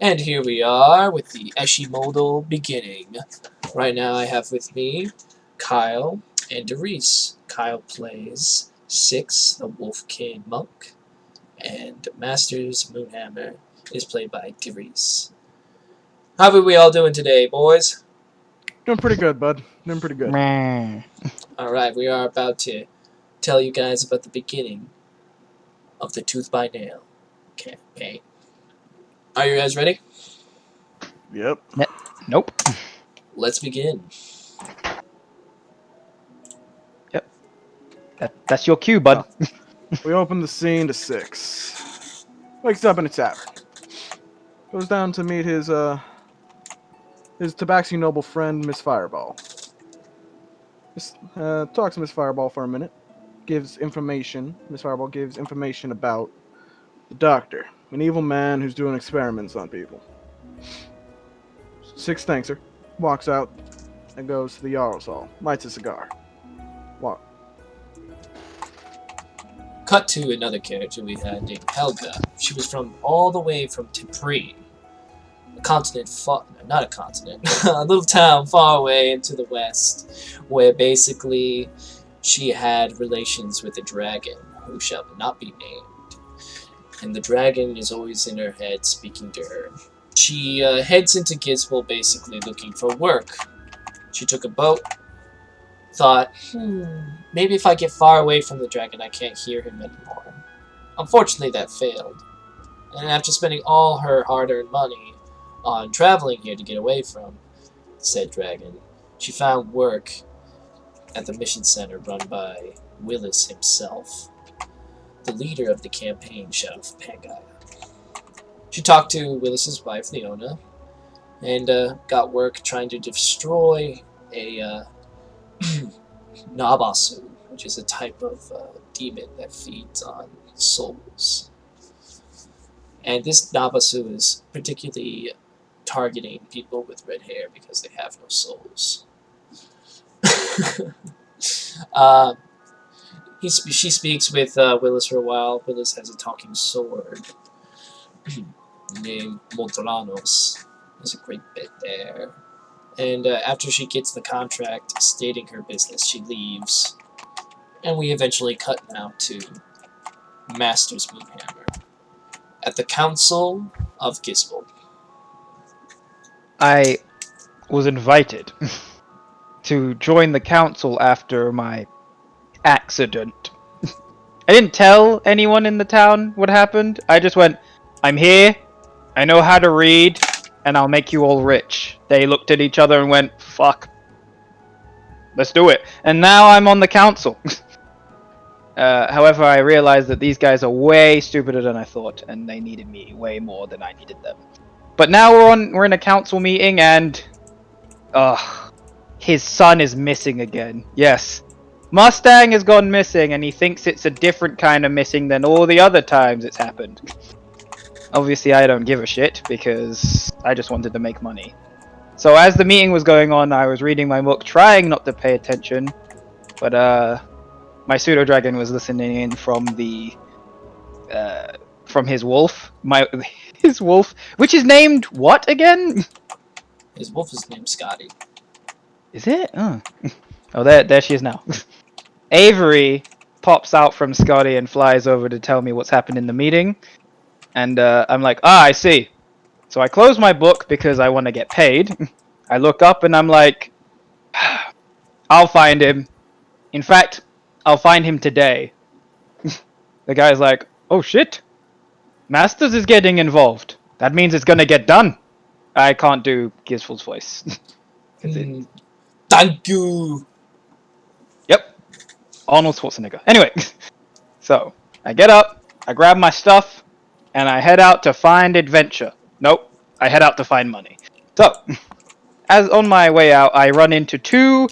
And here we are with the Eshimodal beginning. Right now I have with me Kyle and Derice. Kyle plays Six, the Wolfkin Monk, and Masters Moonhammer is played by Derice. How are we all doing today, boys? Doing pretty good, bud. Doing pretty good. Meh. Alright, we are about to tell you guys about the beginning of the Tooth by Nail campaign. Are you guys ready? Yep. Nope. Let's begin. That's your cue, bud. We open the scene to Six. Wakes up in a tavern. Goes down to meet his Tabaxi noble friend, Miss Fireball. Talks to Miss Fireball for a minute. Gives information. Miss Fireball gives information about the doctor, an evil man who's doing experiments on people. Six thanks her, walks out, and goes to the Jarl's Hall. Lights a cigar. Walk. Cut to another character we had named Helga. She was from all the way from Tipri, a continent not a continent, a little town far away into the west, where basically she had relations with a dragon, who shall not be named. And the dragon is always in her head speaking to her. She heads into Gizbel basically looking for work. She took a boat, thought, maybe if I get far away from the dragon I can't hear him anymore. Unfortunately that failed. And after spending all her hard-earned money on traveling here to get away from said dragon, she found work at the mission center run by Willis himself, the leader of the campaign, Shadow of Pangaea. She talked to Willis's wife, Leona, and got work trying to destroy a Nabasu, which is a type of demon that feeds on souls. And this Nabasu is particularly targeting people with red hair because they have no souls. She speaks with Willis for a while. Willis has a talking sword named Montoranos. There's a great bit there. And after she gets the contract stating her business, she leaves. And we eventually cut now to Masters Moonhammer at the Council of Gizbel. I was invited to join the council after my accident. I didn't tell anyone in the town what happened. I just went, I'm here, I know how to read, and I'll make you all rich. They looked at each other and went, fuck. Let's do it. And now I'm on the council. However, I realized that these guys are way stupider than I thought, and they needed me way more than I needed them. But now we're in a council meeting, and his son is missing again. Yes, Mustang has gone missing, and he thinks it's a different kind of missing than all the other times it's happened. Obviously, I don't give a shit because I just wanted to make money. So as the meeting was going on, I was reading my book, trying not to pay attention, but my pseudo dragon was listening in from his wolf. His wolf, which is named what again? His wolf is named Scotty. Is it? Oh, there she is now. Avery pops out from Scotty and flies over to tell me what's happened in the meeting. And I'm like, I see. So I close my book because I want to get paid. I look up and I'm like, I'll find him. In fact, I'll find him today. The guy's like, oh shit. Masters is getting involved. That means it's gonna get done. I can't do Gizful's voice. Thank you! Yep. Arnold Schwarzenegger. Anyway, so I get up, I grab my stuff, and I head out to find adventure. Nope, I head out to find money. So, as on my way out, I run into two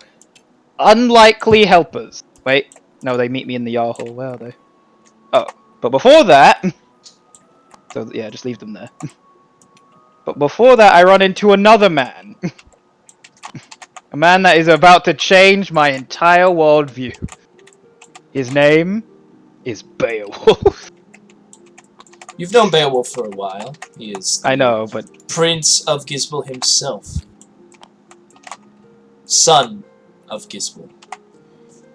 unlikely helpers. Wait, no, they meet me in the Yar Hall. Where are they? Oh, but before that... So, yeah, just leave them there. But before that, I run into another man. A man that is about to change my entire worldview. His name is Beowulf. You've known Beowulf for a while. He is I the know, but Prince of Gisbel himself. Son of Gisbel.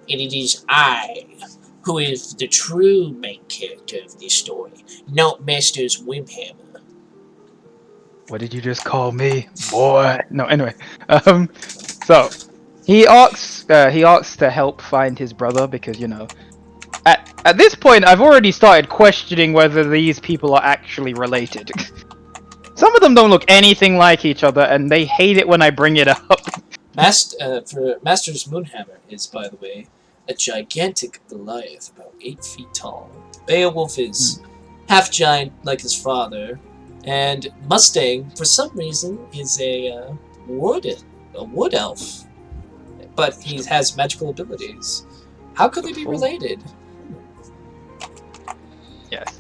And it is I who is the true main character of this story, not Masters Moonhammer. what did you just call me, boy? No, anyway. So he asks to help find his brother because at this point I've already started questioning whether these people are actually related. Some of them don't look anything like each other, and they hate it when I bring it up. For Masters Moonhammer is, by the way, a gigantic Goliath, about 8 feet tall. Beowulf is half giant like his father, and Mustang, for some reason, is a wood elf, but he has magical abilities. How could they be related? Yes,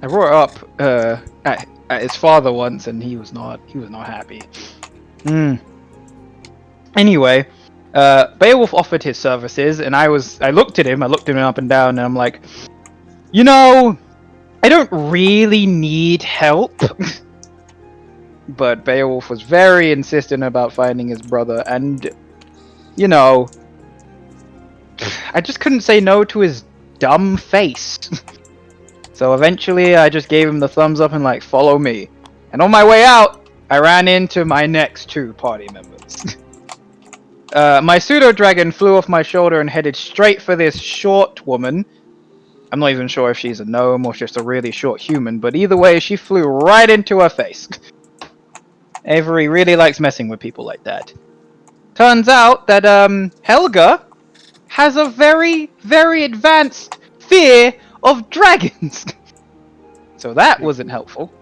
I brought up at his father once, and he was not happy. Anyway, Beowulf offered his services, and I looked at him up and down, and I'm like, I don't really need help. But Beowulf was very insistent about finding his brother, and I just couldn't say no to his dumb face. So eventually I just gave him the thumbs up and like, follow me. And on my way out, I ran into my next 2 party members. My pseudo-dragon flew off my shoulder and headed straight for this short woman. I'm not even sure if she's a gnome or just a really short human, but either way, she flew right into her face. Avery really likes messing with people like that. Turns out that Helga has a very, very advanced fear of dragons. So that wasn't helpful.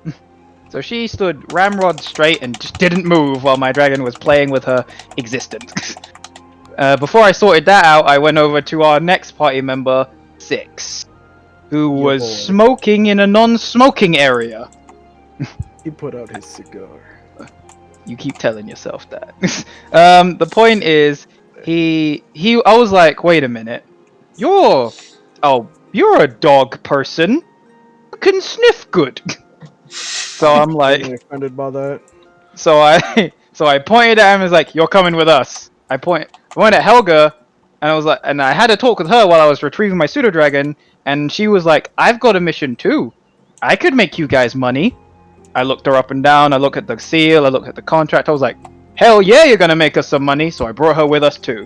So she stood ramrod straight and just didn't move while my dragon was playing with her existence. Before I sorted that out, I went over to our next party member, 6, who was smoking in a non-smoking area. He put out his cigar. You keep telling yourself that. The point is, I was like, wait a minute, you're a dog person. You can sniff good. So I'm like, offended by that. so I pointed at him and was like, you're coming with us. I pointed at Helga, and I was like, and I had a talk with her while I was retrieving my pseudo dragon, and she was like, I've got a mission too. I could make you guys money. I looked her up and down. I looked at the seal. I looked at the contract. I was like, hell yeah, you're gonna make us some money. So I brought her with us too.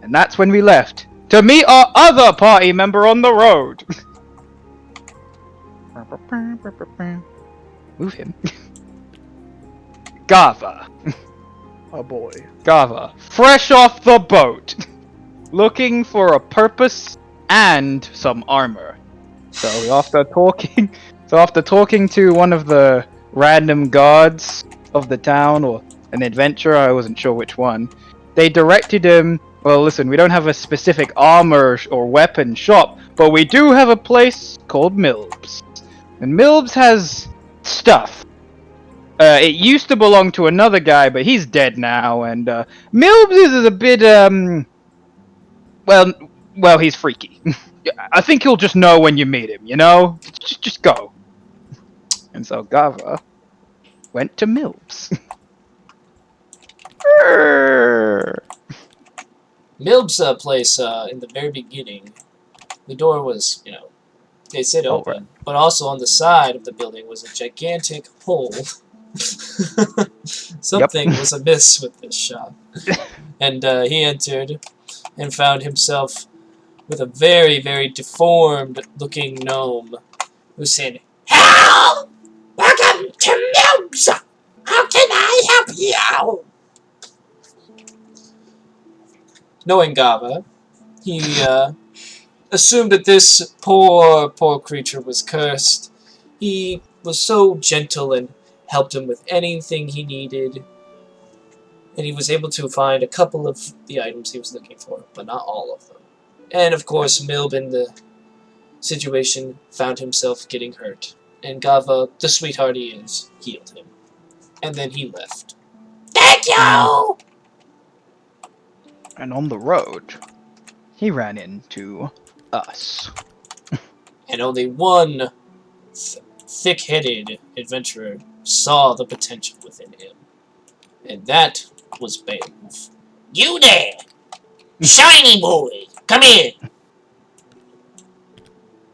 And that's when we left to meet our other party member on the road. Move him. Gava. Oh boy. Gava. Fresh off the boat. Looking for a purpose and some armor. So after talking to one of the random guards of the town, or an adventurer, I wasn't sure which one, they directed him, well listen, we don't have a specific armor or weapon shop, but we do have a place called Milb's. And Milb's has stuff. It used to belong to another guy, but he's dead now, and Milb's is a bit, well, he's freaky. I think you'll just know when you meet him, Just go. And so Gava went to Milb's. Milb's place, in the very beginning, the door was, they said open, right. but also on the side of the building was a gigantic hole. Something was amiss with this shop. And he entered and found himself with a very, very deformed-looking gnome who said, "Hello! Welcome to Milb's! How can I help you?" Knowing Gava, he assumed that this poor creature was cursed. He was so gentle and helped him with anything he needed, and he was able to find a couple of the items he was looking for, but not all of them. And of course, Milb in the situation found himself getting hurt, and Gava, the sweetheart he is, healed him. And then he left. Thank you! And on the road, he ran into us. And only one thick-headed adventurer saw the potential within him. And that was Beowulf. You there! Shiny boy! Come here!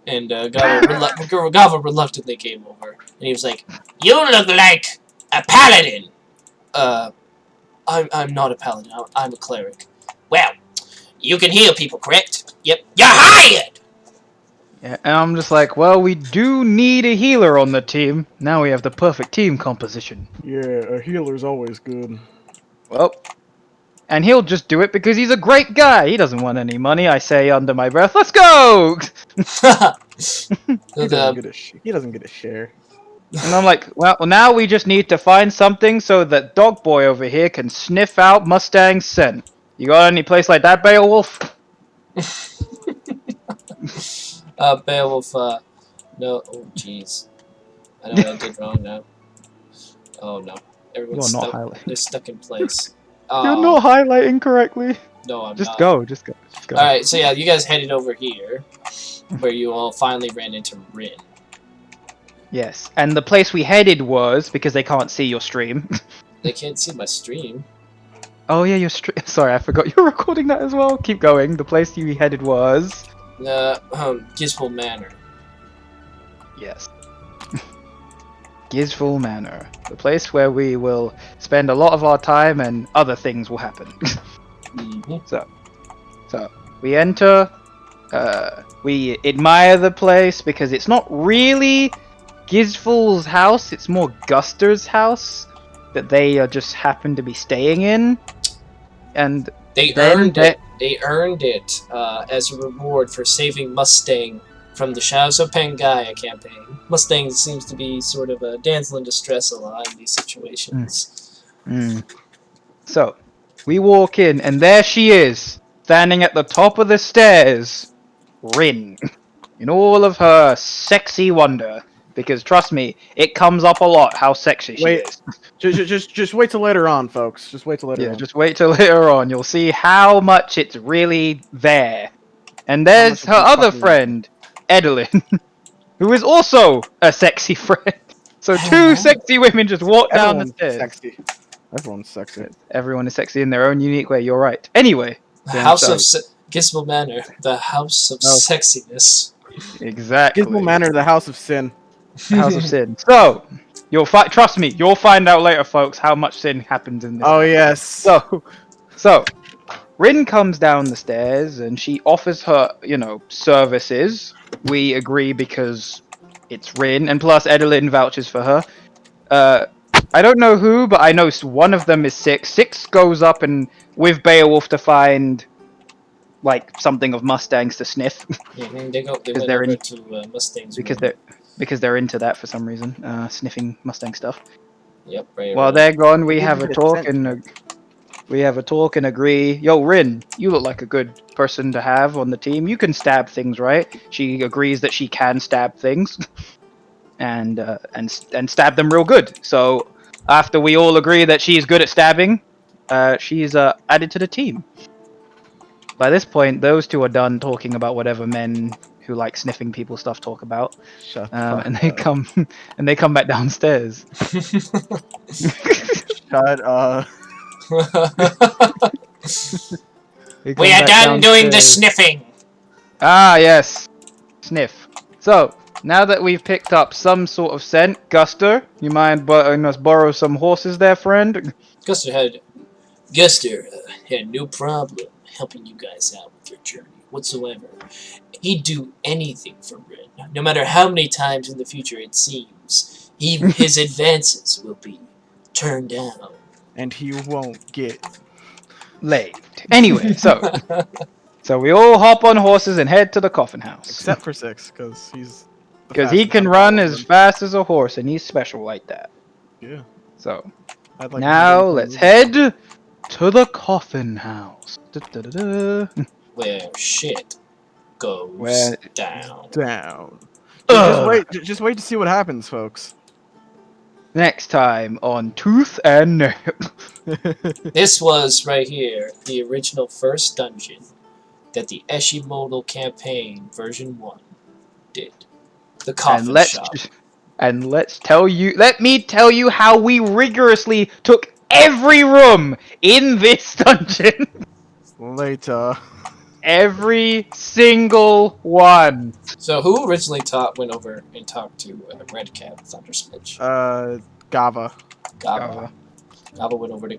And Gava reluctantly came over, and he was like, "You look like a paladin." I'm not a paladin. I'm a cleric. Well, you can heal people, correct? Yep. You're hired. Yeah, and I'm just like, well, we do need a healer on the team. Now we have the perfect team composition. Yeah, a healer's always good. Well, and he'll just do it because he's a great guy. He doesn't want any money. I say under my breath, let's go! He doesn't get a share. And I'm like, well, now we just need to find something so that Dog Boy over here can sniff out Mustang's scent. You got any place like that, Beowulf? Beowulf, no, oh jeez. I know what I did wrong now. Oh no. Everyone's stuck. They're stuck in place. You're not highlighting correctly. No, I'm just not. Go. Alright, so yeah, you guys headed over here, where you all finally ran into Rin. Yes, and the place we headed was, because they can't see your stream. They can't see my stream. Oh yeah, your stream. Sorry, I forgot you're recording that as well. Keep going. The place you headed was... Gisful Manor. Yes. Gisful Manor. The place where we will spend a lot of our time and other things will happen. Mm-hmm. So, we enter, we admire the place because it's not really Gisful's house, it's more Guster's house that they just happen to be staying in. And they earned it. They earned it as a reward for saving Mustang from the Shadows of Pangaea campaign. Mustang seems to be sort of a damsel in distress a lot in these situations. So, we walk in, and there she is, standing at the top of the stairs, Rin, in all of her sexy wonder. Because trust me, it comes up a lot how sexy she is. Just wait till later on, folks. Just wait till later on. Yeah, just wait till later on. You'll see how much it's really there. And there's her other friend, Edelyn, who is also a sexy friend. So two sexy women just walk down the stairs. Sexy. Everyone's sexy. Everyone is sexy in their own unique way. You're right. Anyway, House of Gisful Manor, the house of sexiness. Exactly. Gisful Manor, the house of sin. House of Sin. So, trust me, you'll find out later, folks, how much sin happens in this. Oh, yes. So, Rin comes down the stairs and she offers her, services. We agree because it's Rin, and plus Edelyn vouches for her. I don't know who, but I know one of them is Six. Six goes up and with Beowulf to find, something of Mustangs to sniff. Mm-hmm. They went over to Mustangs. Because they're into that for some reason, sniffing Mustang stuff. Yep. Right. While they're gone, we have a talk and agree. Yo, Rin, you look like a good person to have on the team. You can stab things, right? She agrees that she can stab things, and stab them real good. So after we all agree that she's good at stabbing, she's added to the team. By this point, those two are done talking about whatever men who like sniffing people stuff talk about, and they come back downstairs. Shut up. We are done doing the sniffing. Ah, yes, sniff. So now that we've picked up some sort of scent, Guster, you mind letting us borrow some horses, there, friend? Guster had no problem helping you guys out with your journey whatsoever. He'd do anything for Rin, no matter how many times in the future it seems. His advances will be turned down. And he won't get laid. Anyway, so we all hop on horses and head to the coffin house. Except for Six, because he can run as fast as a horse, and he's special like that. Yeah. So, now let's head to the coffin house. Where shit goes down. Just wait to see what happens, folks. Next time on Tooth and Nail. This was right here the original first dungeon that the Eshimodal campaign version 1 did. The coffin shop. And let me tell you how we rigorously took every room in this dungeon. Later. Every single one. So who originally went over and talked to Redcap Thundersmith? Gava. Gava. Gava went over to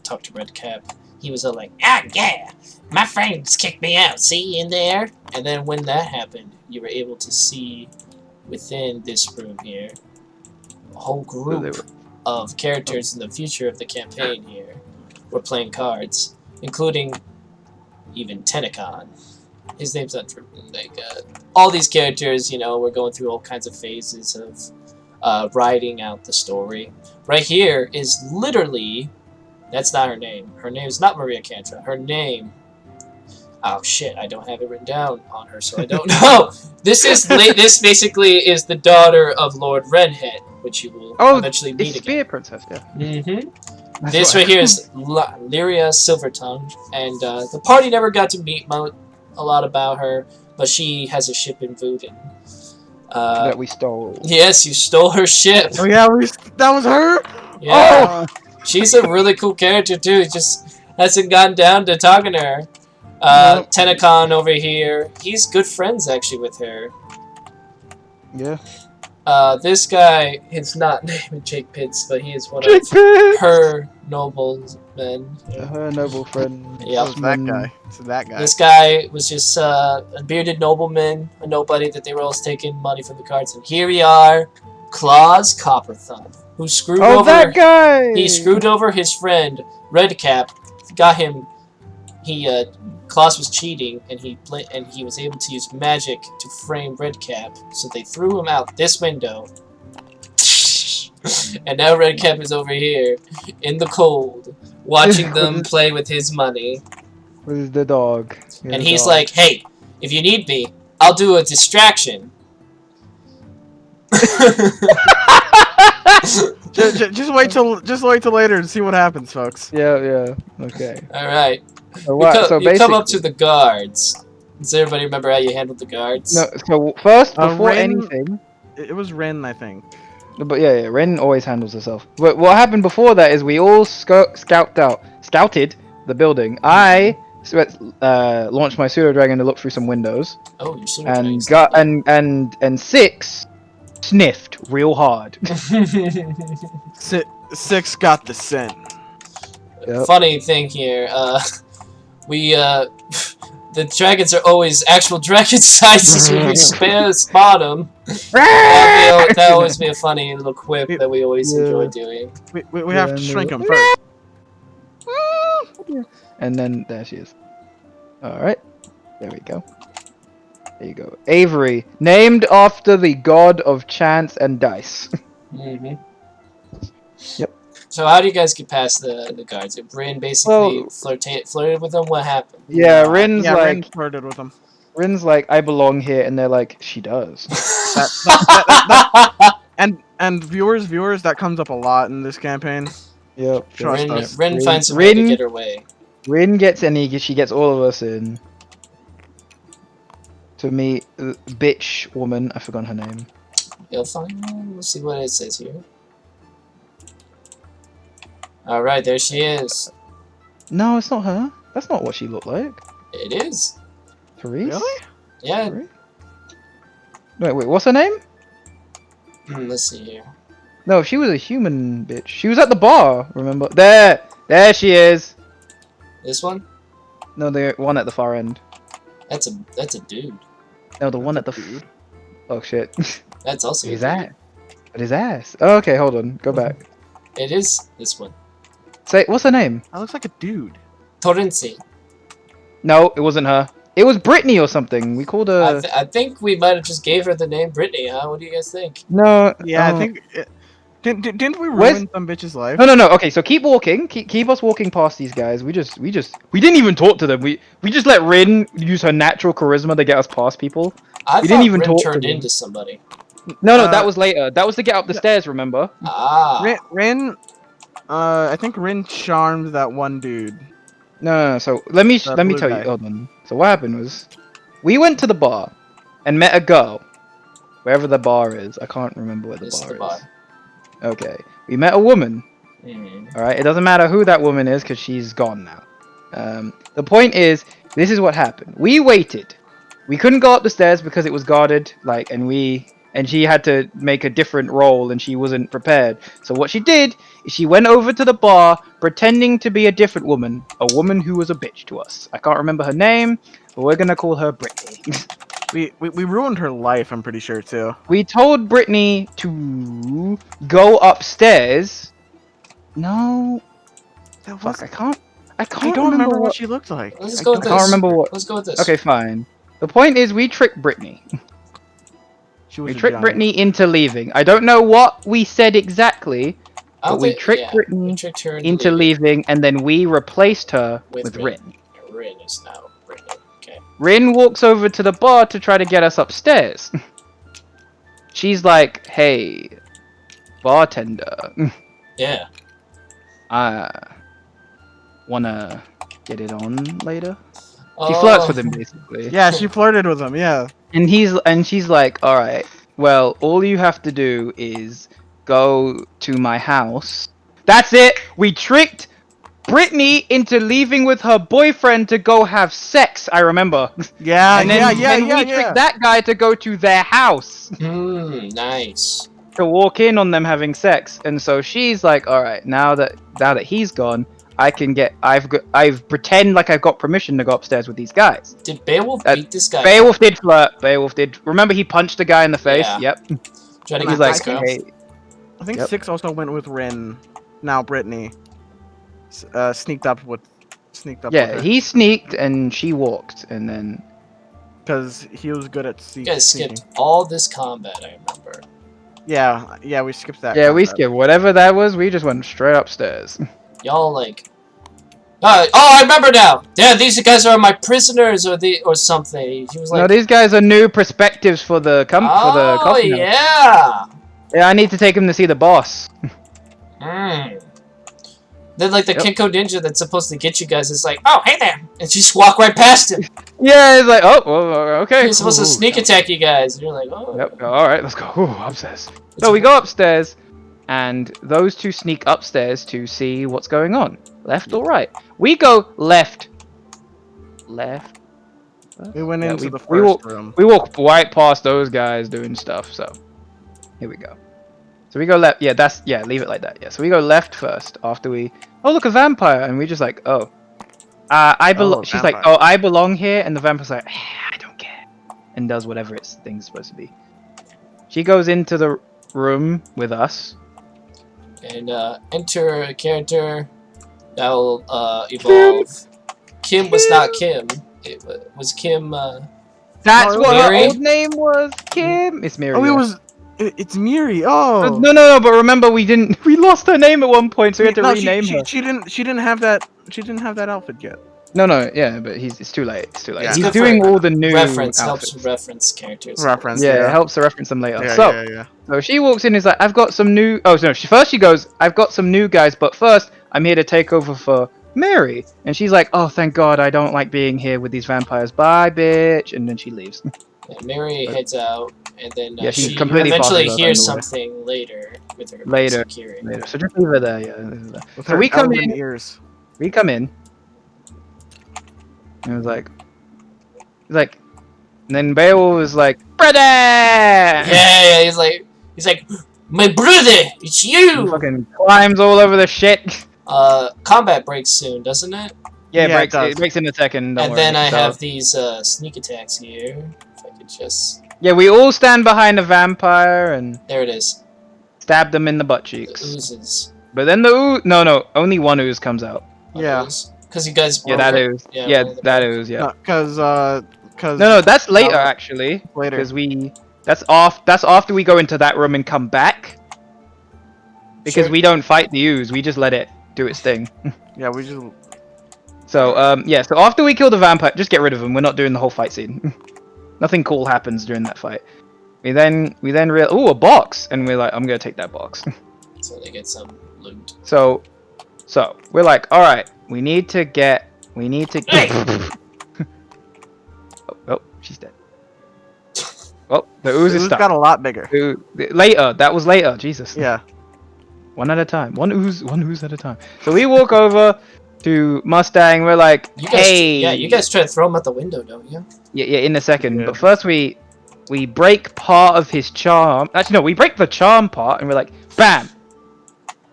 talk to Redcap. He was all like, "Ah, yeah, my friends kicked me out. See in there." And then when that happened, you were able to see within this room here a whole group of characters in the future of the campaign. Here were playing cards, including even Tenacon. His name's not like all these characters. You know, we're going through all kinds of phases of writing out the story. Right here is literally. That's not her name. Her name is not Maria Cantra. Her name. Oh shit! I don't have it written down on her, so I don't know. This is this basically is the daughter of Lord Redhead, which you will eventually meet again. Spear Princess, yeah. Mm-hmm. This right here is Lyria Silvertongue, and the party never got to meet a lot about her, but she has a ship in Voodoo. That we stole. Yes, you stole her ship. Oh yeah, that was her. Yeah. Oh! She's a really cool character too. Just hasn't gotten down to talking to her. Tenacon over here. He's good friends actually with her. Yeah. This guy, his not named Jake Pitts, but he is one of her noblemen. Her noble friend. Yeah. So that guy. So that guy. This guy was just a bearded nobleman, a nobody that they were always taking money from the cards. And here we are, Claus Copperthumb, who screwed over. That guy! He screwed over his friend Redcap. Got him. Claus was cheating, and he was able to use magic to frame Redcap. So they threw him out this window. And now Redcap is over here in the cold, watching them play with his money. With the dog. And he's like, "Hey, if you need me, I'll do a distraction." just wait till later and see what happens, folks. Yeah. Okay. All right. So you come up to the guards. Does everybody remember how you handled the guards? No. So first, before anything, it was Ren, I think. But yeah, Ren always handles herself. But what happened before that is we all scouted the building. I launched my pseudo dragon to look through some windows. Oh, your pseudo dragon. And Six sniffed real hard. Six got the scent. Yep. Funny thing here, the dragons are always actual dragon sizes when we spot them. That always be a funny little quip that we always enjoy doing. We have to shrink them first. And then there she is. Alright. There we go. There you go. Avery, named after the god of chance and dice. Mm-hmm. Yep. So how do you guys get past the guards? If Rin basically flirted with them, what happened? Yeah, Rin flirted with them. Rin's like, I belong here, and they're like, she does. And viewers, that comes up a lot in this campaign. Yep. Rin finds a way to get her way. Rin gets she gets all of us in. To meet bitch woman, I forgot her name. You'll find. We'll see what it says here. All right, there she is. No, it's not her. That's not what she looked like. It is. Therese? Really? Yeah. Therese? Wait, what's her name? Let's see here. No, she was a human bitch. She was at the bar, remember? There she is. This one? No, the one at the far end. That's a dude. No, the one at the oh shit. That's also his ass. But his ass. Oh, okay, hold on. Go back. It is this one. Say, what's her name? That looks like a dude. Torrency. No, it wasn't her. It was Brittany or something. We called her. I think we might have just gave her the name Brittany, huh? What do you guys think? No. Yeah, I think. Didn't we ruin some bitch's life? No. Okay, so keep walking. Keep us walking past these guys. We didn't even talk to them. We just let Rin use her natural charisma to get us past people. We didn't even talk to them. Turned into somebody. No, that was later. That was to get up the stairs. Remember? Ah. Rin. I think Rin charmed that one dude. No. So let me tell you. Hold on. So what happened was, we went to the bar, and met a girl, wherever the bar is. I can't remember where the This is bar the bar. is. Okay, we met a woman. Mm. All right, it doesn't matter who that woman is because she's gone now. The point is, this is what happened. We waited. We couldn't go up the stairs because it was guarded. And she had to make a different roll, and she wasn't prepared. So what she did is she went over to the bar, pretending to be a different woman, a woman who was a bitch to us. I can't remember her name, but we're gonna call her Brittany. We ruined her life. I'm pretty sure too. We told Brittany to go upstairs. No, That fuck, was. I I can't don't remember what what. she looked like. Let's I go with don't- I can't this. remember what. Let's go with this. Okay, fine. The point is, we tricked Brittany. She was We a tricked giant. Brittany into leaving. I don't know what we said exactly, I but don't we think- tricked yeah, Brittany we tricked her into leaving, and then we replaced her with Rin. Rin is now Brittany. Okay. Rin walks over to the bar to try to get us upstairs. She's like, "Hey, bartender, Yeah. wanna get it on later?" She Oh, flirts with him basically. Yeah, she flirted with him. Yeah. And she's like, all right, well, all you have to do is go to my house. That's it. We tricked Brittany into leaving with her boyfriend to go have sex. I remember. Yeah, And then, we yeah. tricked that guy to go to their house Nice. to walk in on them having sex. And so she's like, all right, now that he's gone, I've pretend like I've got permission to go upstairs with these guys. Did Beowulf beat this guy? Beowulf did flirt. Beowulf did. Remember, he punched a guy in the face. Yeah. Yep. Try to He's get like, this girl. hey, I think Yep. 6 also went with Rin. Now Brittany. Sneaked up with yeah, her. he sneaked and she walked, and then Because he was good at You guys sneaking. skipped all this combat, I remember. Yeah, we skipped that. we combat. skipped whatever that was. We just went straight upstairs. Y'all like. Oh, I remember now. Yeah, these guys are my prisoners, or something. He was like, No, these guys are new perspectives for the oh coffee house. yeah. Yeah, I need to take him to see the boss. Then like the Yep. Kinko ninja that's supposed to get you guys is like, oh hey there, and you just walk right past him. Yeah, it's like, oh, well, okay. He's supposed to sneak attack you guys, and you're like, oh. Yep. All right, let's go. Ooh, upstairs. So we go upstairs, and those two sneak upstairs to see what's going on. Left or right? We go left. Left. We went Yeah, into we- the we first walk- room. We walk right past those guys doing stuff. So here we go. So we go left. Yeah, leave it like that. Yeah. So we go left first after we. Oh, look, a vampire, and we just like, oh. I belong. Oh, She's like, vampire. oh, I belong here, and the vampire's like, I don't care, and does whatever its thing's supposed to be. She goes into the room with us. And enter a character that will evolve. Kim was not Kim. It was Kim. That's what her Miri? old name was. Kim. It's Miri. Oh, yeah. it's Miri. Oh. No. But remember, we lost her name at one point, so we had to No, rename her. She didn't have that. She didn't have that outfit yet. No, yeah, but it's too late. It's too late. Yeah. He's Good doing for all the new reference outfits. helps reference characters. Reference. Yeah, it helps to reference them later. Yeah, so, yeah. so she walks in and is like, I've got some new. Oh no! She goes, I've got some new guys, but first I'm here to take over for Mary. And she's like, oh, thank God, I don't like being here with these vampires. Bye, bitch. And then she leaves. And Mary heads out, and then Yeah, she she completely eventually passes out hears on the way. something later with her Later. hearing. Later. So just leave her there. Yeah. leave her there. With So her we come elven in. ears. We come in. And it was like, and then Beowulf was like, brother. Yeah, he's like, my brother, it's He you. fucking climbs all over the shit. Combat breaks soon, doesn't it? Yeah, Yeah, it does. breaks in a second. Don't And worry. then I So- have these sneak attacks here. If I could just, Yeah, we all stand behind a vampire and there it is. stab them in the butt The cheeks. oozes. But then the no, only one ooze comes out. Yeah. Because you guys. Yeah, broke that it. ooze. Yeah, Yeah, well, that ooze. Yeah. Because No, that's later No. actually. later. Because that's after we go into that room and come back. Because Sure. we don't fight the ooze, we just let it do its thing. Yeah, we just. So yeah, so after we kill the vampire, just get rid of him. We're not doing the whole fight scene. Nothing cool happens during that fight. We then a box, and we're like, I'm gonna take that box. So they get some loot. So we're like, all right, we need to get. Oh, she's dead. Well, the ooze is It stuck. got a lot bigger. Later. That was later. Jesus. Yeah. One at a time. One ooze at a time. So we walk over to Mustang. We're like, You guys, hey. yeah, you guys try to throw him out the window, don't you? Yeah, in a second. Yeah. But first we break part of his charm. Actually, no, we break the charm part, and we're like, bam.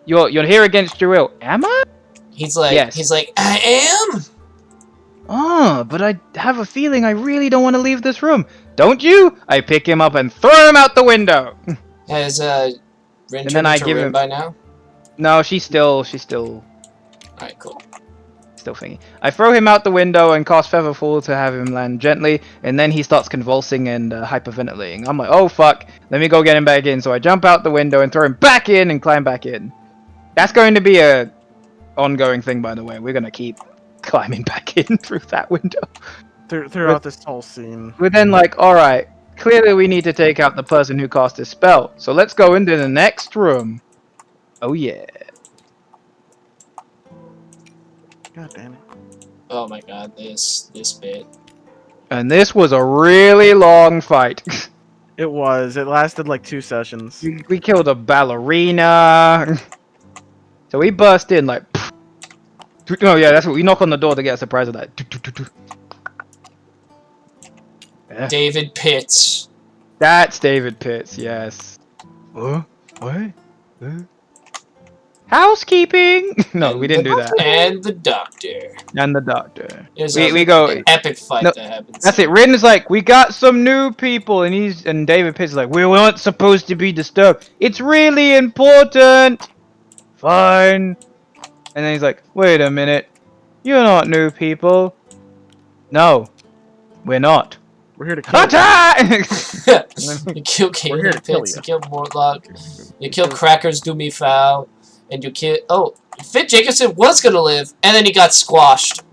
You're here against your will. Am I? He's like, Yes. I am. Oh, but I have a feeling I really don't want to leave this room. Don't you? I pick him up and throw him out the window. Has Rin And turned then I into give Rin him- by now? No, she's still Alright, cool. thingy. I throw him out the window and cast Featherfall to have him land gently, and then he starts convulsing and hyperventilating. I'm like, oh fuck, let me go get him back in. So I jump out the window and throw him back in and climb back in. That's going to be a ongoing thing, by the way. We're gonna keep climbing back in through that window. Throughout this whole scene. We're then like, alright, clearly we need to take out the person who cast this spell. So let's go into the next room. Oh yeah. God damn it. Oh my god, this bit. And this was a really long fight. It was. It lasted like 2 sessions. We killed a ballerina. So we burst in like. Oh yeah, that's what we knock on the door to get a surprise of that. Yeah. David Pitts. That's David Pitts, yes. What? Housekeeping? No, we didn't do that. And the doctor. And the doctor. There's We go. an epic fight No, that happens. That's it. Rin is like, we got some new people, and David Pitts is like, we weren't supposed to be disturbed. It's really important. Fine. And then he's like, wait a minute, you're not new people. No, we're not. We're here to kill you. Attack! You kill We're here David to kill Pitts, you. you kill Mortlock, you kill Crackers Do Me Foul, and you kill... Oh, Fit Jacobson was gonna live, and then he got squashed.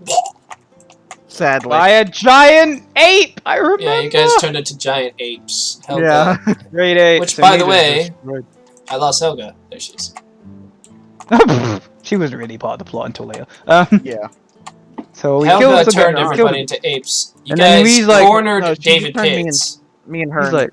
Sadly. By a giant ape. I remember. Yeah, you guys turned into giant apes. Helga. Yeah. Great apes. Which, and by he the was way, destroyed. I lost Helga. There she is. She wasn't really part of the plot until later. Yeah. So we Helga killed the turned guy. everybody into apes. You And then guys he's like- cornered No, she David turned me Pitts. Me and her. He's like,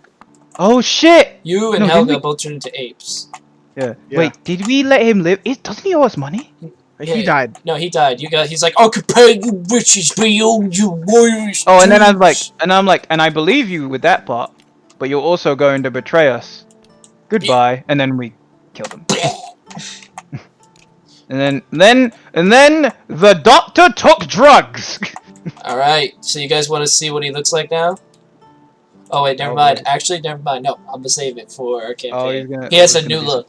oh shit. You and No, didn't Helga we- both turned into apes. Yeah. Yeah. Wait, did we let him live? Doesn't he owe us money? He Yeah. died. No, he died. He's like, I could pay you riches beyond your wildest Oh, and then I'm like, dreams." and I believe you with that part, but you're also going to betray us. Goodbye. And then we killed him. And then the doctor took drugs. Alright, so you guys want to see what he looks like now? Oh wait, never Oh, mind. wait. Actually, never mind. No, I'm gonna save it for our campaign. gonna. He has a new look.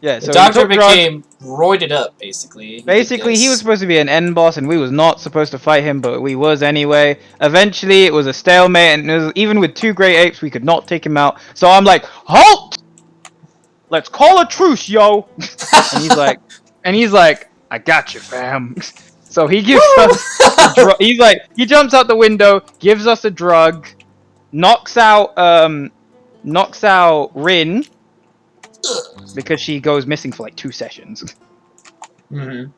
Yeah, The so doctor he took drugs. became roided up, basically. He did Basically, he this. was supposed to be an end boss, and we was not supposed to fight him, but we was anyway. Eventually, it was a stalemate, and it was, even with 2 great apes, we could not take him out. So I'm like, halt! Let's call a truce, yo! and he's like, I got you, fam. So he gives us. He's like, he jumps out the window, gives us a drug, knocks out Rin. Because she goes missing for like 2 sessions. Mm-hmm.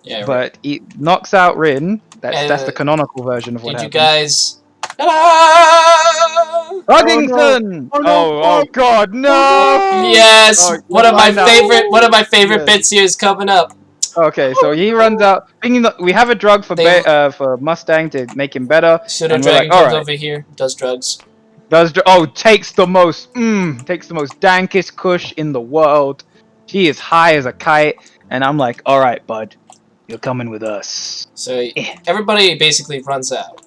Yeah, right. But he knocks out Rin. That's the Uh, canonical version of what Did you happened. guys... Ta-da! Ruggington! Oh, no. Oh god, no! Yes! Oh, one of my find out. favorite Yeah. bits here is coming up. Okay, so he runs out. Thinking that we have a drug for for Mustang to make him better. Pseudo And we're Dragon like, comes alright. over here, does drugs. Takes the most dankest kush in the world. She is high as a kite, and I'm like, all right, bud, you're coming with us. So everybody basically runs out.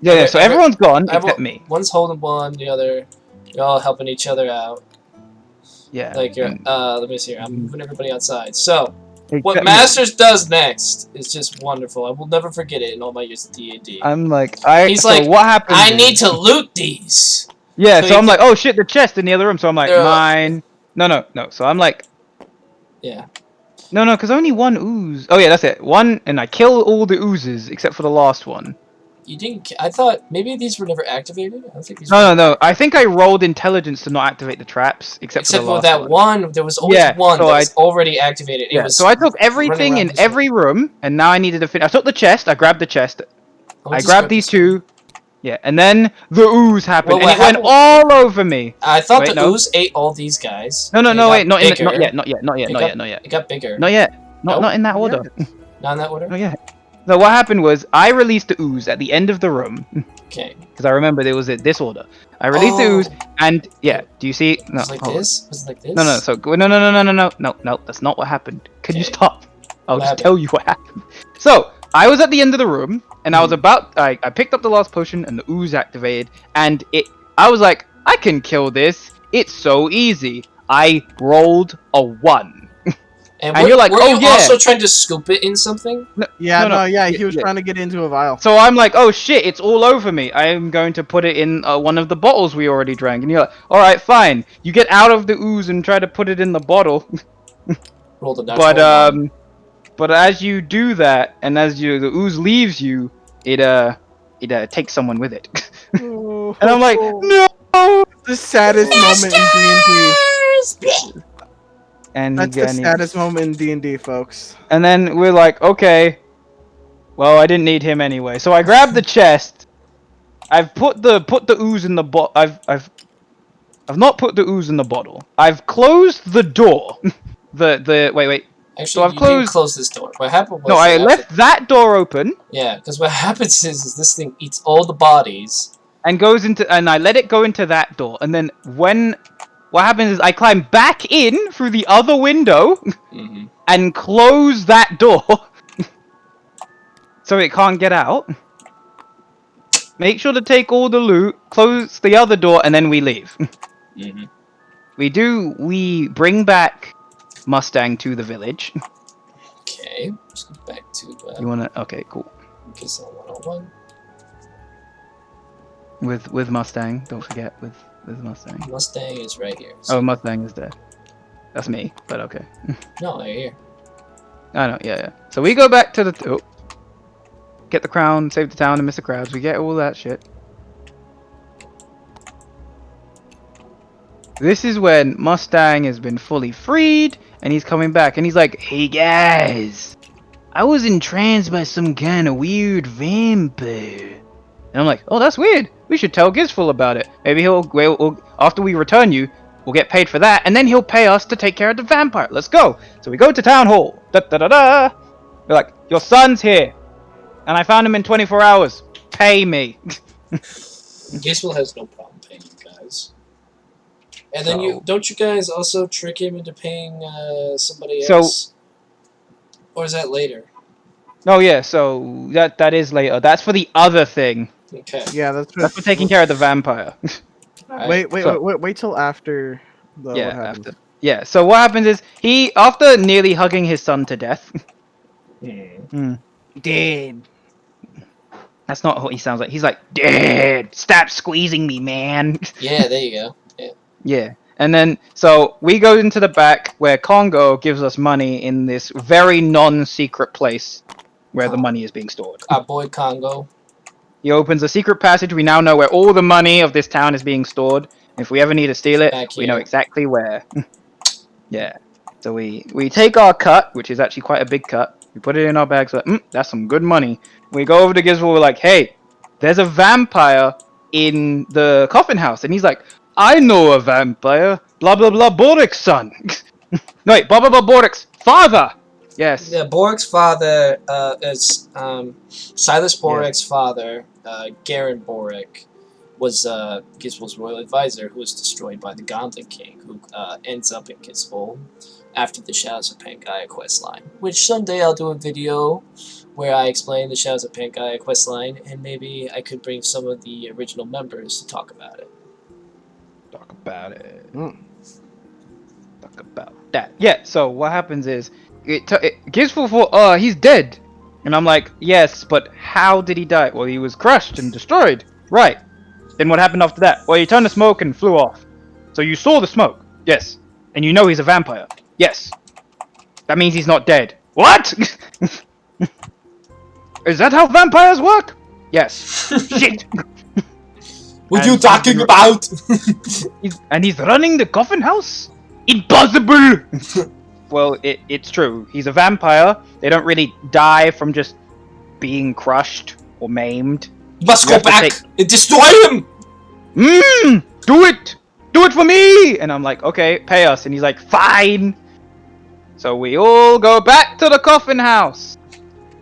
Yeah. So everyone's gone Everyone- except me. One's holding one, the other. You're all helping each other out. Yeah. Like you're. and- Let me see here. I'm moving everybody outside. So what except me. Masters does next is just wonderful. I will never forget it in all my years of D&D. I'm like, He's so like, what happened? I need to loot these. Yeah, so so you I'm like, oh shit, the chest in the other room. So I'm like, They're all- mine. No. So I'm like, Yeah. no, because only one ooze. Oh yeah, that's it. One, and I kill all the oozes except for the last one. You didn't. I thought maybe these were never activated. I don't think these. No. I think I rolled intelligence to not activate the traps except for Except the for last that one. one. There was always Yeah, one so that I- was already activated. It Yeah, was. so I took running everything around in this every room, and now I needed to finish. I took the chest. I grabbed the chest. I'll I just grabbed grab these this 2. Yeah, and then the ooze happened, Well, and what it went happened- all over me. I thought Wait, the no. ooze ate all these guys. No, and it wait, got not bigger. not yet. It got bigger. Not yet. Nope. Not in that order. Not in that order? Not yet. So what happened was I released the ooze at the end of the room Okay. because I remember there was this order. I released the ooze, and yeah, do you see? No, Was it like hold on. this? Was it like this? No. So no. That's not what happened. Can you Okay. stop? I'll What just happened? tell you what happened. So I was at the end of the room, and I was about. I picked up the last potion, and the ooze activated, and I was like, I can kill this. It's so easy. I rolled a 1. And you're like, were oh, you yeah. also trying to scoop it in something? He was trying to get into a vial. So I'm like, oh shit, it's all over me. I am going to put it in one of the bottles we already drank. And you're like, all right, fine. You get out of the ooze and try to put it in the bottle. Rolled a natural one. But as you do that, and as the ooze leaves you, it takes someone with it. Oh, And I'm like, no. the saddest moment in D&D. And That's the saddest moment in D&D, folks. And then we're like, okay. Well, I didn't need him anyway. So I grabbed the chest. I've put the ooze in the bottle. I've not put the ooze in the bottle. I've closed the door. Wait. Actually, So I've you didn't closed. close this door. What happened was... No, I left that door open. Yeah, because what happens is this thing eats all the bodies. And I let it go into that door. And then what happens is I climb back in through the other window Mm-hmm. and close that door. So it can't get out. Make sure to take all the loot, close the other door, and then we leave. Mm-hmm. We bring back Mustang to the village. Okay, let's go back to... You wanna? Okay, cool. Kiss on 101. With Mustang, don't forget with Mustang. Mustang is right here. Oh, Mustang is there. That's me, but okay. No, they're here. I know, yeah. So we go back to the... get the crown, save the town, and miss the crowds. We get all that shit. This is when Mustang has been fully freed, and he's coming back, and he's like, hey guys, I was entranced by some kind of weird vampire. And I'm like, oh, that's weird. We should tell Gizful about it. Maybe after we return you, we'll get paid for that, and then he'll pay us to take care of the vampire. Let's go. So we go to town hall. Da-da-da-da. They're like, your son's here. And I found him in 24 hours. Pay me. Gizful has no problem paying you guys. And then don't you guys also trick him into paying somebody else? Or is that later? Oh yeah, so that is later. That's for the other thing. Okay. Yeah, that's for taking care of the vampire. Right. Wait till after the Yeah, what happens. after. Yeah, so what happens is after nearly hugging his son to death. Dead. That's not what he sounds like. He's like, dead. Stop squeezing me, man. Yeah, there you go. Yeah. Yeah. And then, so we go into the back where Congo gives us money in this very non-secret place where the money is being stored. Our boy Congo. He opens a secret passage. We now know where all the money of this town is being stored. If we ever need to steal it, we know exactly where. Yeah. So we take our cut, which is actually quite a big cut. We put it in our bags. Like, that's some good money. We go over to Gizful. We're like, hey, there's a vampire in the coffin house. And he's like, I know a vampire. Blah, blah, blah, Borik's son. No, wait, blah, blah, blah, Borik's father. Yes. Yeah, Borik's father is Silas Borik's father, Garen Borik, was Gizful's royal advisor, who was destroyed by the Gauntlet King, who ends up in Gizful after the Shadows of Pangaea questline. Which someday I'll do a video where I explain the Shadows of Pangaea questline, and maybe I could bring some of the original members to talk about it. Talk about it. Talk about that. Yeah, so what happens is, Gizful thought, he's dead. And I'm like, yes, but how did he die? Well, he was crushed and destroyed. Right. Then what happened after that? Well, he turned to smoke and flew off. So you saw the smoke. Yes. And you know he's a vampire. Yes. That means he's not dead. What? Is that how vampires work? Yes. Shit. What are you talking about? He's running the coffin house? Impossible! Well, it's true. He's a vampire. They don't really die from just being crushed or maimed. You must You go have to back and destroy him! Do it! Do it for me! And I'm like, okay, pay us. And he's like, fine. So we all go back to the coffin house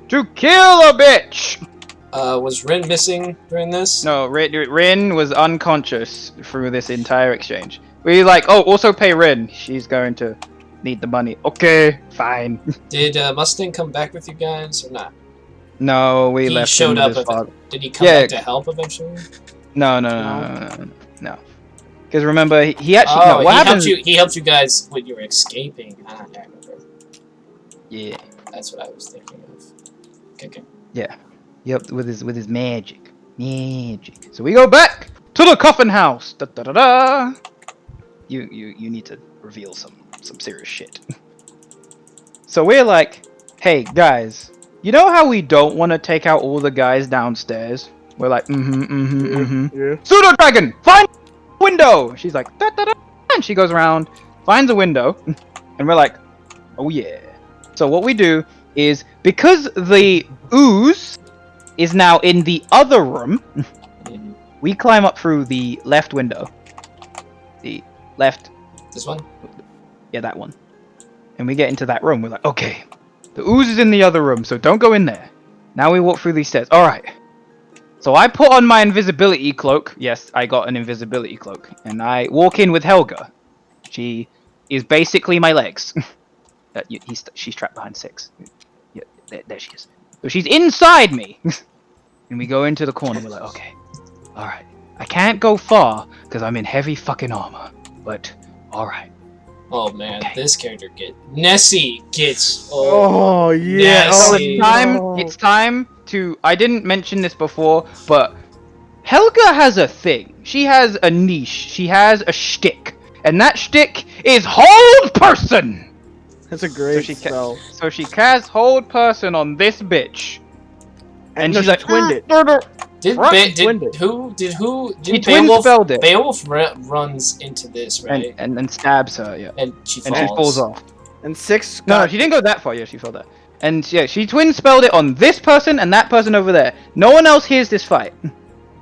to kill a bitch. Was Rin missing during this? No, Rin was unconscious through this entire exchange. We like, oh, also pay Rin. She's going to need the money. Okay, fine. Did Mustang come back with you guys or not? No, we He left showed him up. with his father. Did he come Yeah. back to help eventually? No. Because remember, he actually. Oh, no, what happened? He helped you guys when you were escaping. Ah, I remember. Yeah. That's what I was thinking of. Okay. Yeah. Yep, with his magic. Magic. So we go back to the coffin house. Da da da da. You need to reveal some serious shit. So we're like, hey guys, you know how we don't want to take out all the guys downstairs? We're like, Yeah. Pseudo dragon, find a window. She's like, da da da, and she goes around, finds a window, and we're like, oh yeah. So what we do is, because the ooze is now in the other room, we climb up through the left window. The left. This one? Yeah, that one. And we get into that room. We're like, okay, the ooze is in the other room, so don't go in there. Now we walk through these stairs. All right. So I put on my invisibility cloak. Yes, I got an invisibility cloak. And I walk in with Helga. She is basically my legs. She's trapped behind 6. Yeah, there she is. So she's inside me. And we go into the corner. We're like, okay, all right. I can't go far because I'm in heavy fucking armor. But all right. Oh man, Okay. this character Nessie gets. Oh yeah. Yes. So Oh, it's time to. I didn't mention this before, but Helga has a thing. She has a niche. She has a shtick, and that shtick is hold person. That's a great she spell. So she casts hold person on this bitch, and no, she's she like, twinned it. Did He twin spelled it. Beowulf runs into this, right? and stabs her, yeah, And she and she falls off. And 6. No, she didn't go that far. Yeah, she fell there. And yeah, she twin spelled it on this person and that person over there. No one else hears this fight.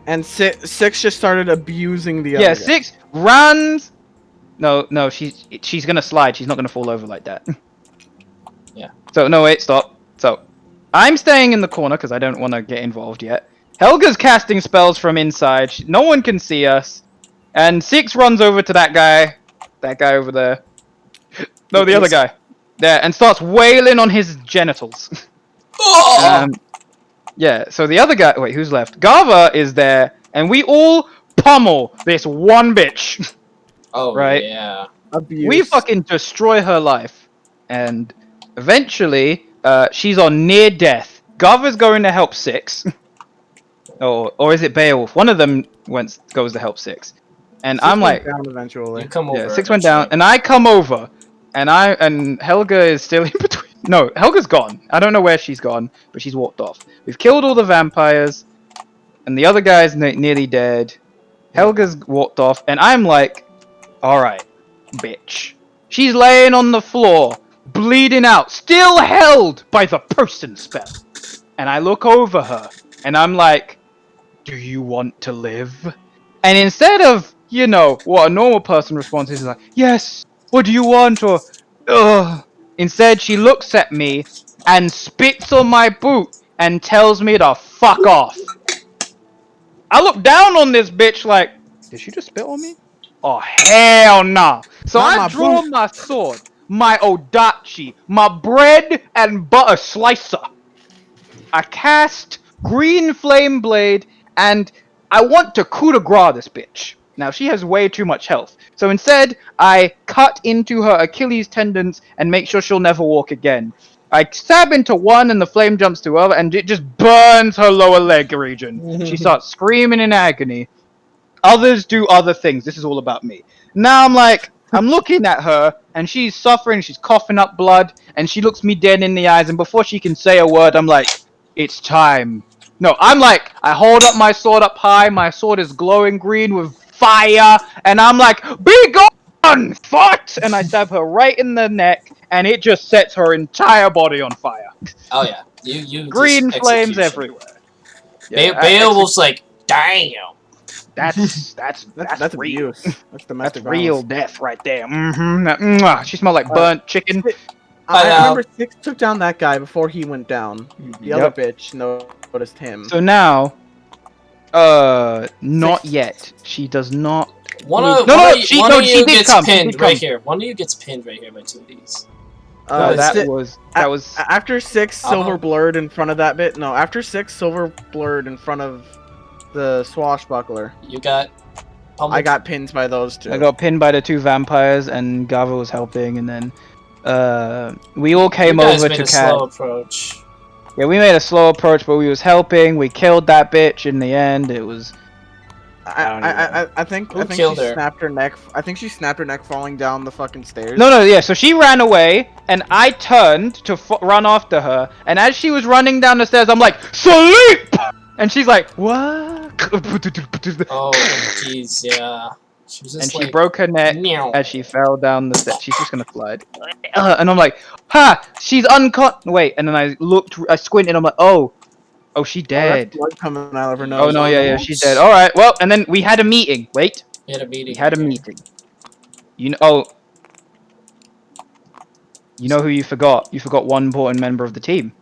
And 6 just started abusing the other. Yeah, guy. 6 runs. No, she's gonna slide. She's not gonna fall over like that. Yeah. So no, wait, stop. So I'm staying in the corner because I don't want to get involved yet. Helga's casting spells from inside. No one can see us. And 6 runs over to that guy over there. No, the other guy. There, and starts wailing on his genitals. Oh! Yeah, so the other guy... Wait, who's left? Gava is there, and we all pummel this one bitch. Oh, right? Yeah. Abuse. We fucking destroy her life. And eventually, she's on near death. Gava's going to help 6. or is it Beowulf? One of them goes to help 6. And 6 I'm went like... down eventually. You come over. Yeah, 6 went down, and I come over, and Helga is still in between. No, Helga's gone. I don't know where she's gone, but she's walked off. We've killed all the vampires, and the other guy's nearly dead. Helga's walked off, and I'm like, all right, bitch. She's laying on the floor, bleeding out, still held by the person spell. And I look over her, and I'm like, do you want to live? And instead of, you know, what a normal person responds is like, yes, what do you want? Or, ugh. Instead, she looks at me and spits on my boot and tells me to fuck off. I look down on this bitch like, did she just spit on me? Oh, hell nah. So I draw my sword, my odachi, my bread and butter slicer. I cast green flame blade and I want to coup de grace this bitch. Now, she has way too much health. So instead, I cut into her Achilles tendons and make sure she'll never walk again. I stab into one and the flame jumps to her and it just burns her lower leg region. She starts screaming in agony. Others do other things. This is all about me. Now I'm looking at her and she's suffering. She's coughing up blood and she looks me dead in the eyes. And before she can say a word, I'm like, it's time. No, I hold up my sword up high. My sword is glowing green with fire. And I'm like, be gone, fuck! And I stab her right in the neck. And it just sets her entire body on fire. Oh, yeah. You Green flames everywhere. Yeah, Beowulf's like, damn. That's That's real. abuse. That's domestic That's real violence. death right there. Mm-hmm. She smelled like burnt chicken. I remember Six took down that guy before he went down. The other Yep. bitch noticed him. So now, not yet. She does not. One No, of she you did gets come. She pinned did right come. here. One of you gets pinned right here by two of these. No, that Si- was after Six Uh-huh. silver blurred in front of that bit. No, after Six silver blurred in front of the swashbuckler. You got. I got pinned by those two. I got pinned by the two vampires, and Gava was helping, and then we all came you guys over made to a Cat. slow approach. Yeah, we made a slow approach, but we was helping. We killed that bitch in the end. It was. I think Who she killed her? snapped her neck. I think she snapped her neck falling down the fucking stairs. No, yeah. So she ran away, and I turned to run after her. And as she was running down the stairs, I'm like, "Sleep!" And she's like, "What?" Oh, jeez, yeah. She was just And like, she broke her neck meow. as she fell down the steps. She's just gonna slide. And I'm like, "Ha! She's Wait!" And then I squinted. I'm like, "Oh, she Oh, that's dead." blood coming out of her nose. Oh no, yeah, she's dead. All right, well, and then we had a meeting. Wait, We had a meeting. we had a here. meeting. You know, you know who you forgot? You forgot one important member of the team.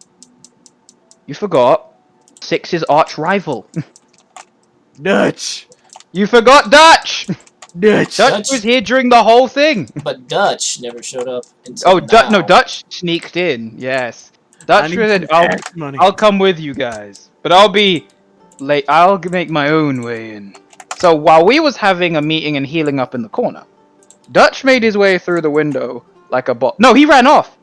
You forgot Six's arch rival. Dutch. You forgot Dutch. Dutch. Dutch was here during the whole thing. But Dutch never showed up until Oh, now. Dutch sneaked in. Yes, Dutch need said, some tax money. I'll come with you guys, but I'll be late. I'll make my own way in." So while we was having a meeting and healing up in the corner, Dutch made his way through the window like a bot. No, he ran off.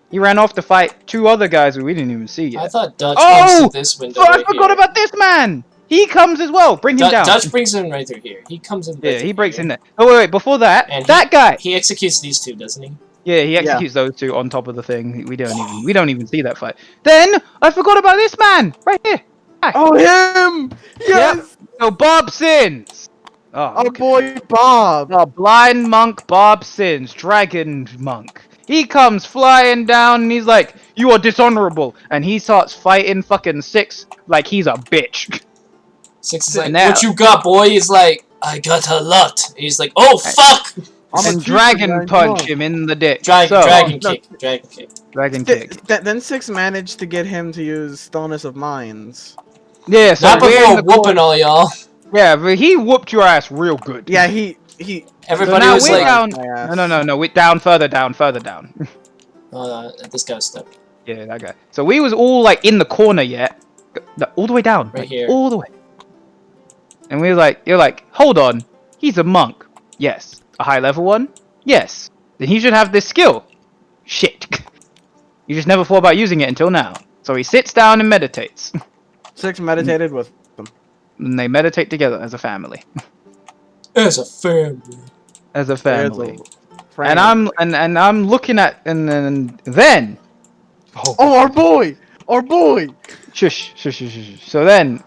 He ran off to fight two other guys who we didn't even see yet. I thought Dutch comes to this window. I right forgot here. about this man. He comes as well. Bring him down. Dutch brings him right through here. He comes in. Right Yeah, through he breaks here. in there. Oh wait, before that, And that guy. He executes these two, doesn't he? Yeah, he executes those two on top of the thing. We don't even see that fight. Then I forgot about this man right here. Hi. Oh, him! Yes! Yep. So Bob Sins. Oh, Our look at boy Bob. the blind monk Bob Sins, dragon monk. He comes flying down and he's like, "You are dishonorable," and he starts fighting fucking Six like he's a bitch. Six is like, Now- "What you got, boy?" He's like, "I got a lot." He's like, "Oh fuck!" And dragon punch him in the dick. Dragon no. kick. Dragon kick. Then Six managed to get him to use Stillness of Minds. Yeah, so Not we're in before the whooping corner. all y'all. Yeah, but he whooped your ass real good. Yeah, he. Everybody now was we're like, down. My ass. No. We down, further down. "This guy's stuck Yeah, that guy. So we was all like in the corner yet, all the way down, right like, here." all the way. And we was like, you're like, hold on, he's a monk. Yes. A high level one. Yes. Then he should have this skill. Shit. You just never thought about using it until now. So he sits down and meditates. Six meditated with them. And they meditate together as a family. As a family. As a family. Friend. And I'm looking at and then. Oh, our boy! Our boy! Shush. So then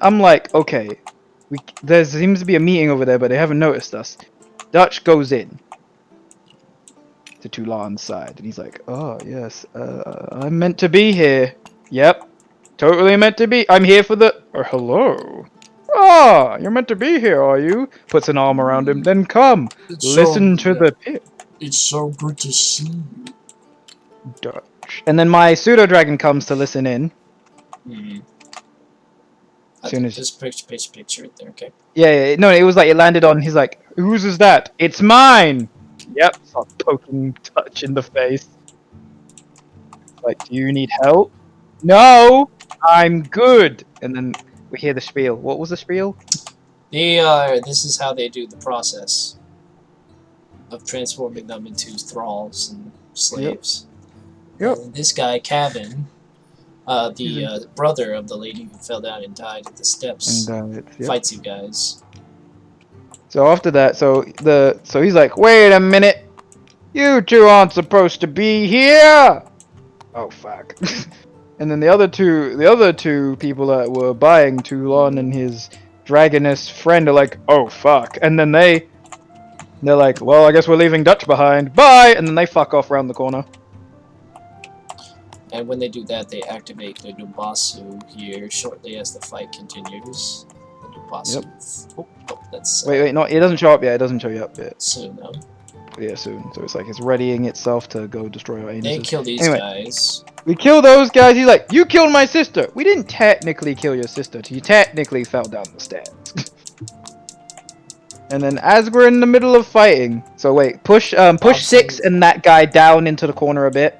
I'm like, okay, there seems to be a meeting over there, but they haven't noticed us. Dutch goes in to Tulan's side, and he's like, "Oh yes, I'm meant to be here. Yep, totally meant to be. I'm here for the. Hello. Ah, you're meant to be here, are you?" Puts an arm around him. Then come, listen to the pit. It's so good to see you. Dutch. And then my pseudo dragon comes to listen in. Soon as Just picture it there, okay? Yeah, no, it was like it landed on. He's like, "Whose is that? It's mine." Yep, start poking Dutch in the face. Like, "Do you need help?" "No, I'm good." And then we hear the spiel. What was the spiel? This is how they do the process of transforming them into thralls and slaves. Yep. And this guy, Kevin, the brother of the lady who fell down and died at the steps, And fights you guys. So after that, so he's like, "Wait a minute, you two aren't supposed to be here." Oh fuck! And then the other two people that were buying Toulon and his dragoness friend are like, "Oh fuck!" And then they're like, "Well, I guess we're leaving Dutch behind. Bye!" And then they fuck off around the corner. And when they do that, they activate the Nubasu here shortly as the fight continues. The Nubasu. Yep. Oh, that's. Wait, no, it doesn't show up yet. It doesn't show you up yet. Soon, though. Yeah, soon. So it's like it's readying itself to go destroy our anuses. They kill these guys. We kill those guys. He's like, you killed my sister. We didn't technically kill your sister. You technically fell down the stairs. And then as we're in the middle of fighting, so wait, push Six and that guy down into the corner a bit.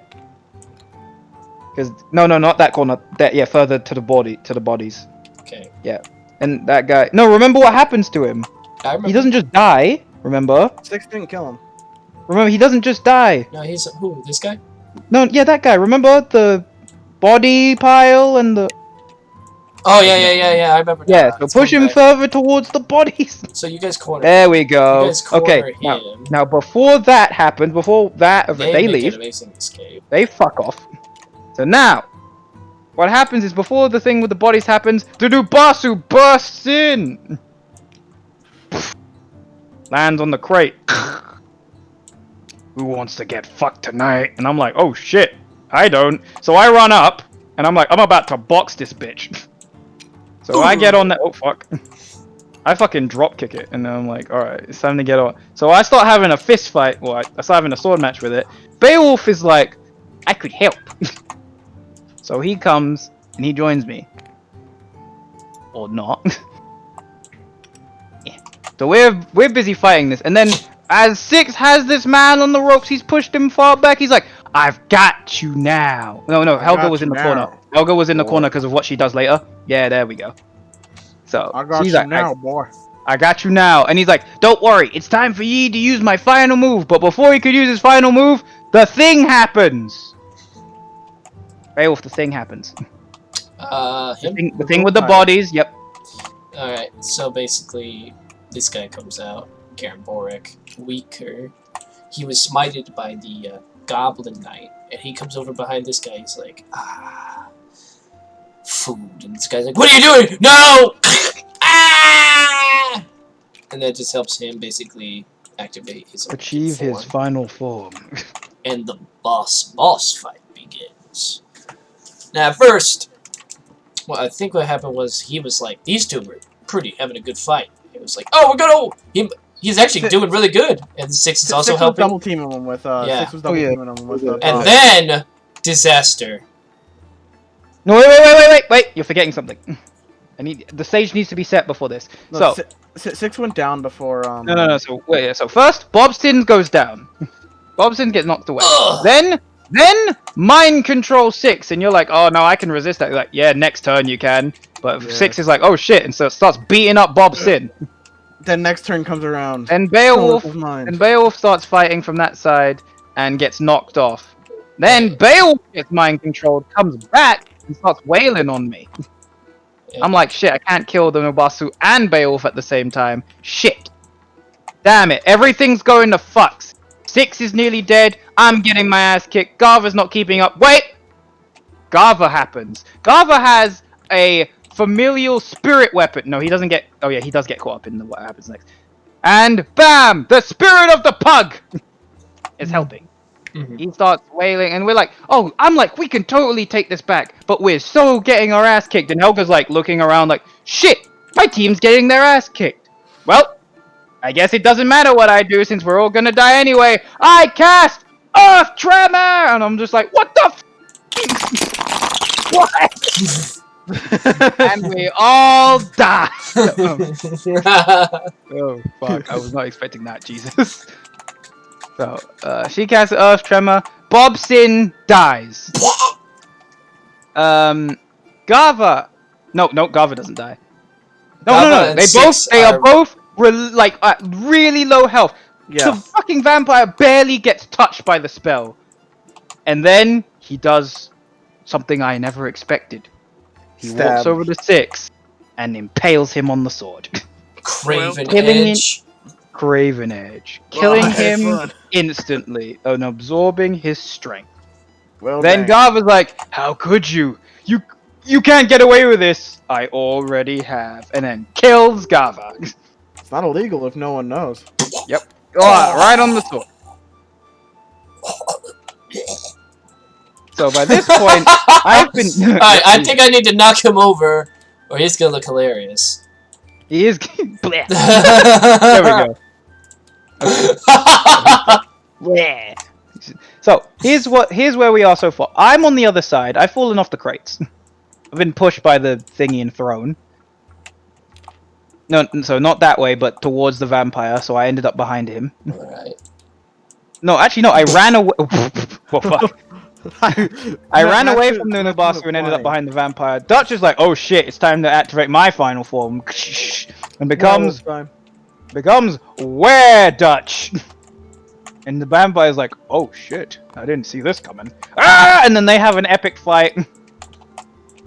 Because no, not that corner. That further to the bodies. Okay. Yeah, and that guy. No, remember what happens to him. I remember. He doesn't just die. Remember? Six didn't kill him. Remember, he doesn't just die. No, he's who? This guy? No, yeah, that guy. Remember the body pile and the. Oh yeah. I remember. Yeah, so push him further towards the bodies. So you guys corner. There we go. You guys corner Okay, him. now before that happens, they leave. An amazing escape. They fuck off. So now, what happens is before the thing with the bodies happens, the Nubasu bursts in. Lands on the crate. Who wants to get fucked tonight? And I'm like, oh shit, I don't. So I run up, and I'm like, I'm about to box this bitch. So I get on that. Oh fuck. I fucking drop kick it, and then I'm like, alright, it's time to get on. So I start having a fist fight. Well, I start having a sword match with it. Beowulf is like, I could help. So he comes and he joins me. Or not. Yeah. So we're busy fighting this, and then as Six has this man on the ropes, he's pushed him far back. He's like, I've got you now. No, Helga was in the corner. Helga was in the corner because of what she does later. Yeah, there we go. So I got you like, now, boy. I got you now. And he's like, don't worry, it's time for ye to use my final move. But before he could use his final move, the thing happens. Beowulf, the thing happens. The thing with the bodies, yep. Alright, so basically, this guy comes out, Garen Boric, weaker. He was smited by the Goblin Knight, and he comes over behind this guy, he's like, food. And this guy's like, what are you doing? No! Ah! And that just helps him basically activate his achieve his final form. And the boss fight begins. Now, at first, well, I think what happened was he was like, these two were having a good fight. It was like, oh, we're gonna. He's actually doing really good, and Six is also helping. Double teaming him with. Six was double teaming him with. And then disaster. No, wait! You're forgetting something. The stage needs to be set before this. No, so Six went down before. No. So wait. So first, Bobstin goes down. Bobstin gets knocked away. Ugh. Then mind control Six, and you're like, oh no, I can resist that. You're like, yeah, next turn you can. But Six is like, oh shit, and so it starts beating up Bobstin. Then next turn comes around. And Beowulf starts fighting from that side and gets knocked off. Then Beowulf gets mind controlled, comes back and starts wailing on me. I'm like, shit, I can't kill the Nubasu and Beowulf at the same time. Shit. Damn it, everything's going to fucks. Six is nearly dead. I'm getting my ass kicked. Garva's not keeping up. Wait! Garva happens. Garva has a familial spirit weapon. No, he doesn't get... Oh yeah, he does get caught up in what happens next. And bam! The spirit of the pug is helping. He starts wailing, and we're like, oh, I'm like, we can totally take this back. But we're so getting our ass kicked. And Helga's like, looking around like, shit! My team's getting their ass kicked. Well... I guess it doesn't matter what I do since we're all gonna die anyway. I cast Earth Tremor! And I'm just like, what the f***? What? And we all die. Oh, fuck. I was not expecting that, Jesus. So, she casts Earth Tremor. Bobsin dies. Garva. No, Garva doesn't die. No. They are both really low health. Yeah. The fucking vampire barely gets touched by the spell. And then he does something I never expected. He walks over to Six and impales him on the sword. Craven Edge. Craven Edge. Killing him instantly and absorbing his strength. Well, then Garva's like, how could you? You can't get away with this. I already have. And then kills Garva. It's not illegal if no one knows. Yep. Right on the sword. So by this point, I've been. Alright, I think I need to knock him over, or he's gonna look hilarious. He is. Bleh. There we go. Okay. So here's where we are so far. I'm on the other side. I've fallen off the crates. I've been pushed by the thingy and thrown. No, so not that way, but towards the vampire. So I ended up behind him. Alright. No, actually, no. I ran away. Well, fuck. I ran away from Nunabasu and ended up behind the vampire. Dutch is like, oh shit, it's time to activate my final form, and becomes where Dutch. And the vampire's like, oh shit, I didn't see this coming. Ah! And then they have an epic fight.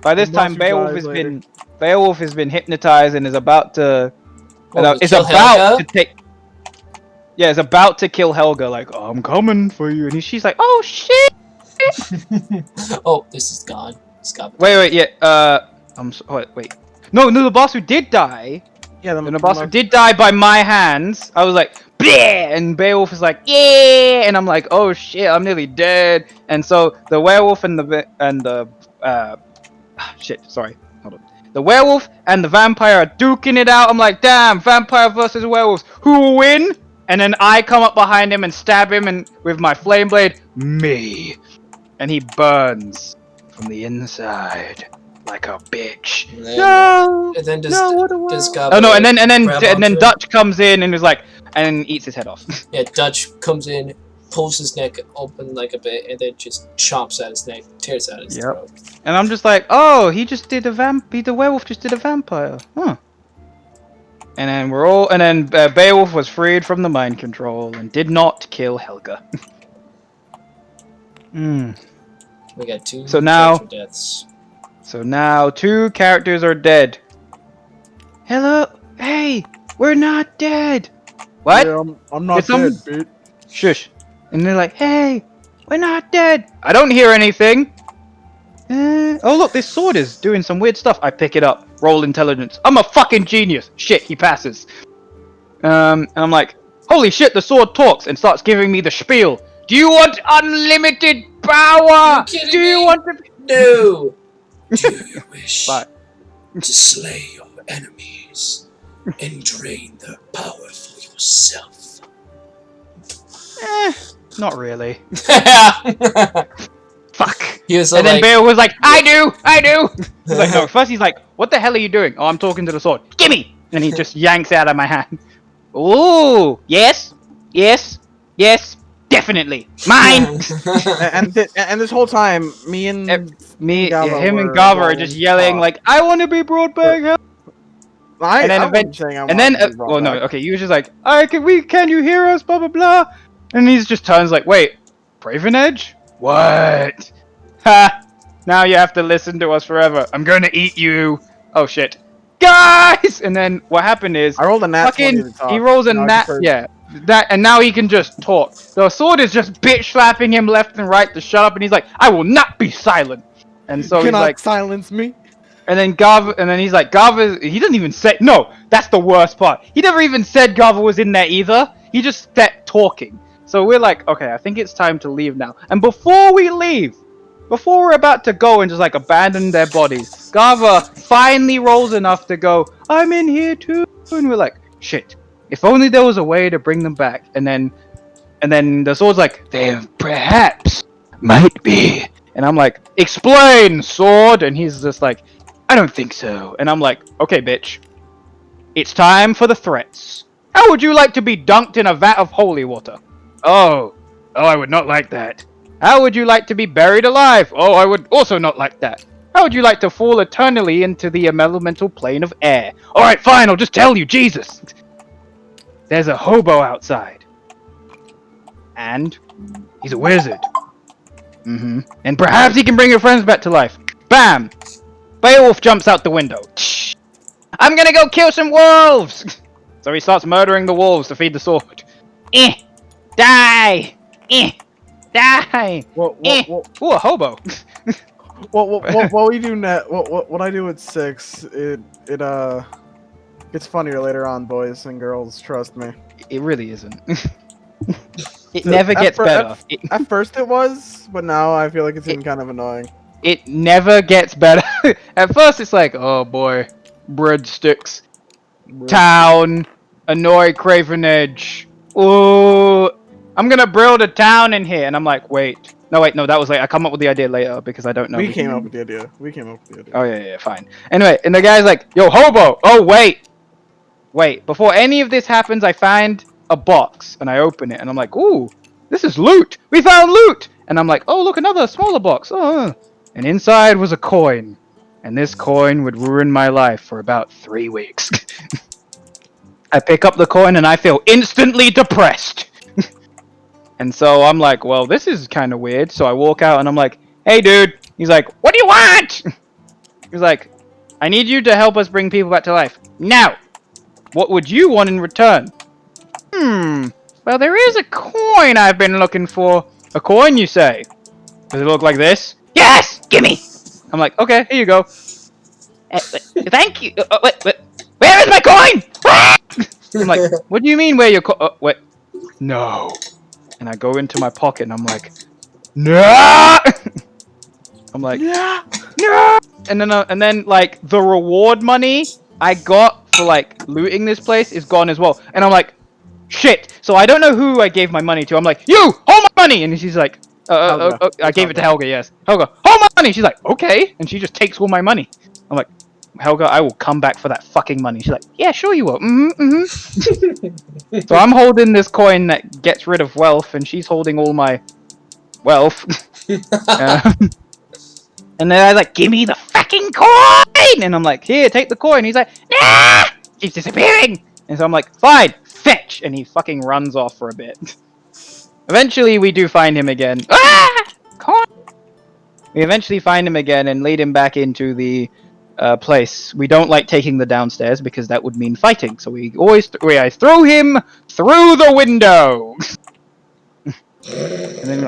By this time, Beowulf has been hypnotized and is about to. Is about to take. Yeah, is about to kill Helga. Like, oh, I'm coming for you, and she's like, oh shit. Oh, this is gone. It's gone. Wait, yeah. Wait. No, Nunabasu did die. Yeah, Nunabasu did die by my hands. I was like, bleh! And Beowulf is like, yeah, and I'm like, oh shit, I'm nearly dead. And so the werewolf and the shit, sorry, hold on. The werewolf and the vampire are duking it out. I'm like, damn, vampire versus werewolves, who will win? And then I come up behind him and stab him, and with my flame blade, me. And he burns from the inside like a bitch. And then Dutch comes in and is like, and eats his head off. Yeah, Dutch comes in, pulls his neck open like a bit, and then just chomps at his neck, tears out his throat. And I'm just like, oh, he just did the werewolf just did a vampire, huh? And then Beowulf was freed from the mind control and did not kill Helga. We got two deaths. So now 2 characters are dead. Hello? Hey! We're not dead! What? Yeah, I'm not dead, bitch. Shush. And they're like, hey! We're not dead! I don't hear anything! Oh look, this sword is doing some weird stuff. I pick it up. Roll intelligence. I'm a fucking genius! Shit, he passes. And I'm like, holy shit, the sword talks and starts giving me the spiel. Do you want unlimited power? Do you want to... No! Do you wish to slay your enemies and drain their power for yourself? Not really. Fuck. And then Beowulf was like, I do! He's like, no, first he's like, what the hell are you doing? Oh, I'm talking to the sword. Gimme! And he just yanks it out of my hand. Ooh, yes, definitely. Mine! and this whole time, him and Gava are just yelling like, I want to be brought back. Okay, you was just like, can you hear us? Blah blah blah. And he just turns like, wait, Braven Edge? What? Ha! Now you have to listen to us forever. I'm gonna eat you. Oh shit, guys! And then what happened is, I rolled a nat 20 to talk. He rolls a nat, and now he can just talk. The sword is just bitch slapping him left and right to shut up, and he's like, I will not be silent. And so he's like, silence me. And then he's like, Gava, he doesn't even say, no, that's the worst part. He never even said Gava was in there either. He just kept talking. So we're like, okay, I think it's time to leave now. And before we leave, before we're about to go and just like abandon their bodies, Gava finally rolls enough to go, I'm in here too. And we're like, shit, if only there was a way to bring them back. And then the sword's like, there perhaps might be. And I'm like, explain, sword. And he's just like, I don't think so. And I'm like, okay, bitch, it's time for the threats. How would you like to be dunked in a vat of holy water? Oh, I would not like that. How would you like to be buried alive? Oh, I would also not like that. How would you like to fall eternally into the elemental plane of air? Alright, fine, I'll just tell you, Jesus. There's a hobo outside. And he's a wizard. And perhaps he can bring your friends back to life. Bam! Beowulf jumps out the window. I'm gonna go kill some wolves! So he starts murdering the wolves to feed the sword. Die! Die! Ooh, a hobo. What we do what I do at 6, it gets funnier later on, boys and girls, trust me. It really isn't. It never gets better. At first it was, but now I feel like it's getting kind of annoying. It never gets better. At first it's like, oh boy, breadsticks, town, annoy Craven Edge. Ooh, I'm gonna build a town in here, and I'm like, wait, no, that was like I come up with the idea later because I don't know. We came up with the idea. Oh yeah, fine. Anyway, and the guy's like, yo, hobo. Oh wait. Before any of this happens, I find a box and I open it, and I'm like, ooh, this is loot. We found loot. And I'm like, oh look, another smaller box. Oh. And inside was a coin. And this coin would ruin my life for about 3 weeks. I pick up the coin and I feel instantly depressed. And so I'm like, well, this is kind of weird. So I walk out and I'm like, hey dude. He's like, what do you want? He's like, I need you to help us bring people back to life. Now, what would you want in return? Well, there is a coin I've been looking for. A coin, you say? Does it look like this? Yes! Gimme! I'm like, okay, here you go. Thank you. Wait. Where is my coin? I'm like, what do you mean where your coin? Wait. No. And I go into my pocket and I'm like, no! I'm like, no! And then like the reward money I got for like looting this place is gone as well. And I'm like, shit. So I don't know who I gave my money to. I'm like, you hold my money. And she's like, I gave it to Helga. Yes, Helga, hold my money. She's like, okay. And she just takes all my money. I'm like, Helga, I will come back for that fucking money. She's like, yeah, sure you will. So I'm holding this coin that gets rid of wealth, and she's holding all my wealth. And then I like, give me the fucking coin! And I'm like, here, take the coin. He's like, nah! Keeps disappearing! And so I'm like, fine, fetch! And he fucking runs off for a bit. Eventually, we do find him again. Ah! Coin! We eventually find him again and lead him back into the place. We don't like taking the downstairs because that would mean fighting. So we I throw him through the window! And then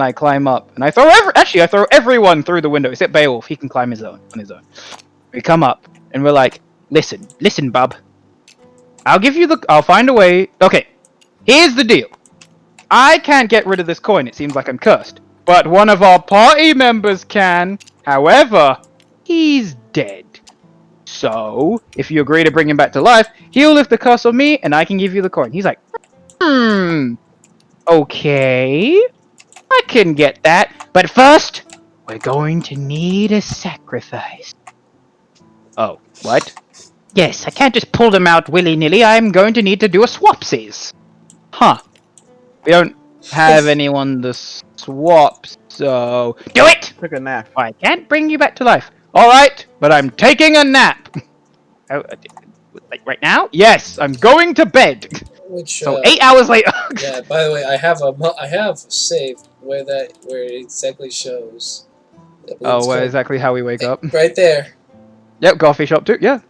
I climb up, and I throw everyone through the window except Beowulf. He can climb on his own. We come up, and we're like, listen, bub. I'll find a way. Okay, here's the deal. I can't get rid of this coin. It seems like I'm cursed, but one of our party members can. However, he's dead. So if you agree to bring him back to life, he'll lift the curse on me, and I can give you the coin. He's like, okay, I can get that, but first, we're going to need a sacrifice. Oh, what? Yes, I can't just pull them out willy-nilly. I'm going to need to do a swapsies. Huh. We don't have anyone to swap, so... Do it! Took a nap. I can't bring you back to life. Alright, but I'm taking a nap. Like right now? Yes, I'm going to bed. Which, so 8 hours later. Yeah. By the way, I have a save where it exactly shows. Oh, where exactly how we wake up? Right there. Yep, coffee shop too. Yeah.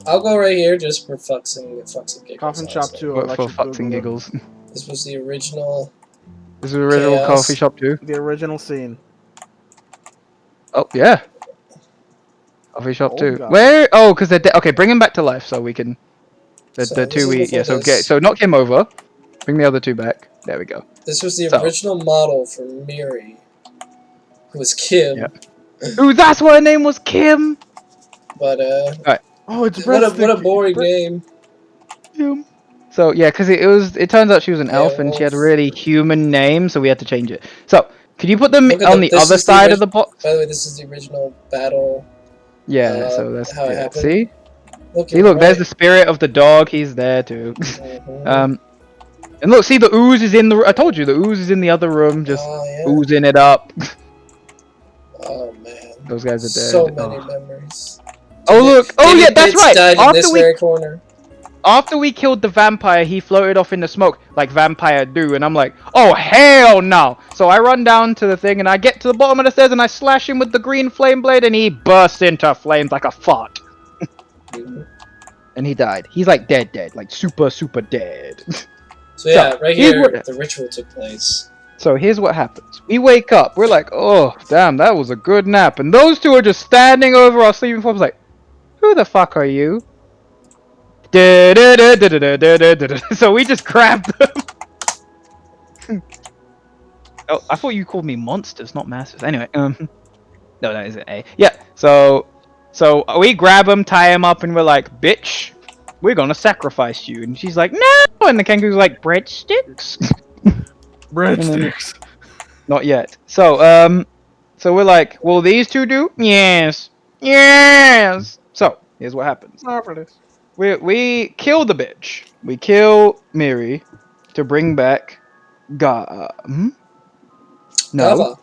I'll go right here just for fucks and giggles. Coffin shop too. For fucks and giggles. This was the original. This is the original Chaos. coffee shop too. The original scene. Oh yeah. Coffee shop too. God. Where? Oh, because they're dead. Okay, bring him back to life so we can. The two we So knock him over. Bring the other two back. There we go. This was the original model for Miri, who was Kim. Yeah. Ooh, that's why her name was Kim. But Alright. Oh, it's what a boring name. Kim. So yeah, because it turns out she was an elf and she had a really human name, so we had to change it. So could you put them on the other side of the box? By the way, this is the original battle. Yeah, so that's how it happened. See? Look, There's the spirit of the dog. He's there too. And look, see the ooze is in the. I told you the ooze is in the other room, just oozing it up. Oh man, those guys are dead. So many memories. Oh look! Oh yeah, that's right. Died in this very corner. After we killed the vampire, he floated off in the smoke like vampire do, and I'm like, oh hell no! So I run down to the thing and I get to the bottom of the stairs and I slash him with the green flame blade and he bursts into flames like a fart. And he died. He's like dead, like super dead. So yeah, right here the ritual took place. So here's what happens. We wake up. We're like, oh damn, that was a good nap. And those two are just standing over our sleeping forms like, who the fuck are you? So we just grabbed them. Oh, I thought you called me monsters, not masters. Anyway, no, that isn't A. Yeah, so we grab him, tie him up, and we're like, bitch, we're gonna sacrifice you. And she's like, no! And the kangaroo's like, breadsticks? And then, Breadsticks. not yet. So, so we're like, will these two do? Yes. Yes! So, here's what happens. Marvelous. We kill the bitch. We kill Miri to bring back No. Gava.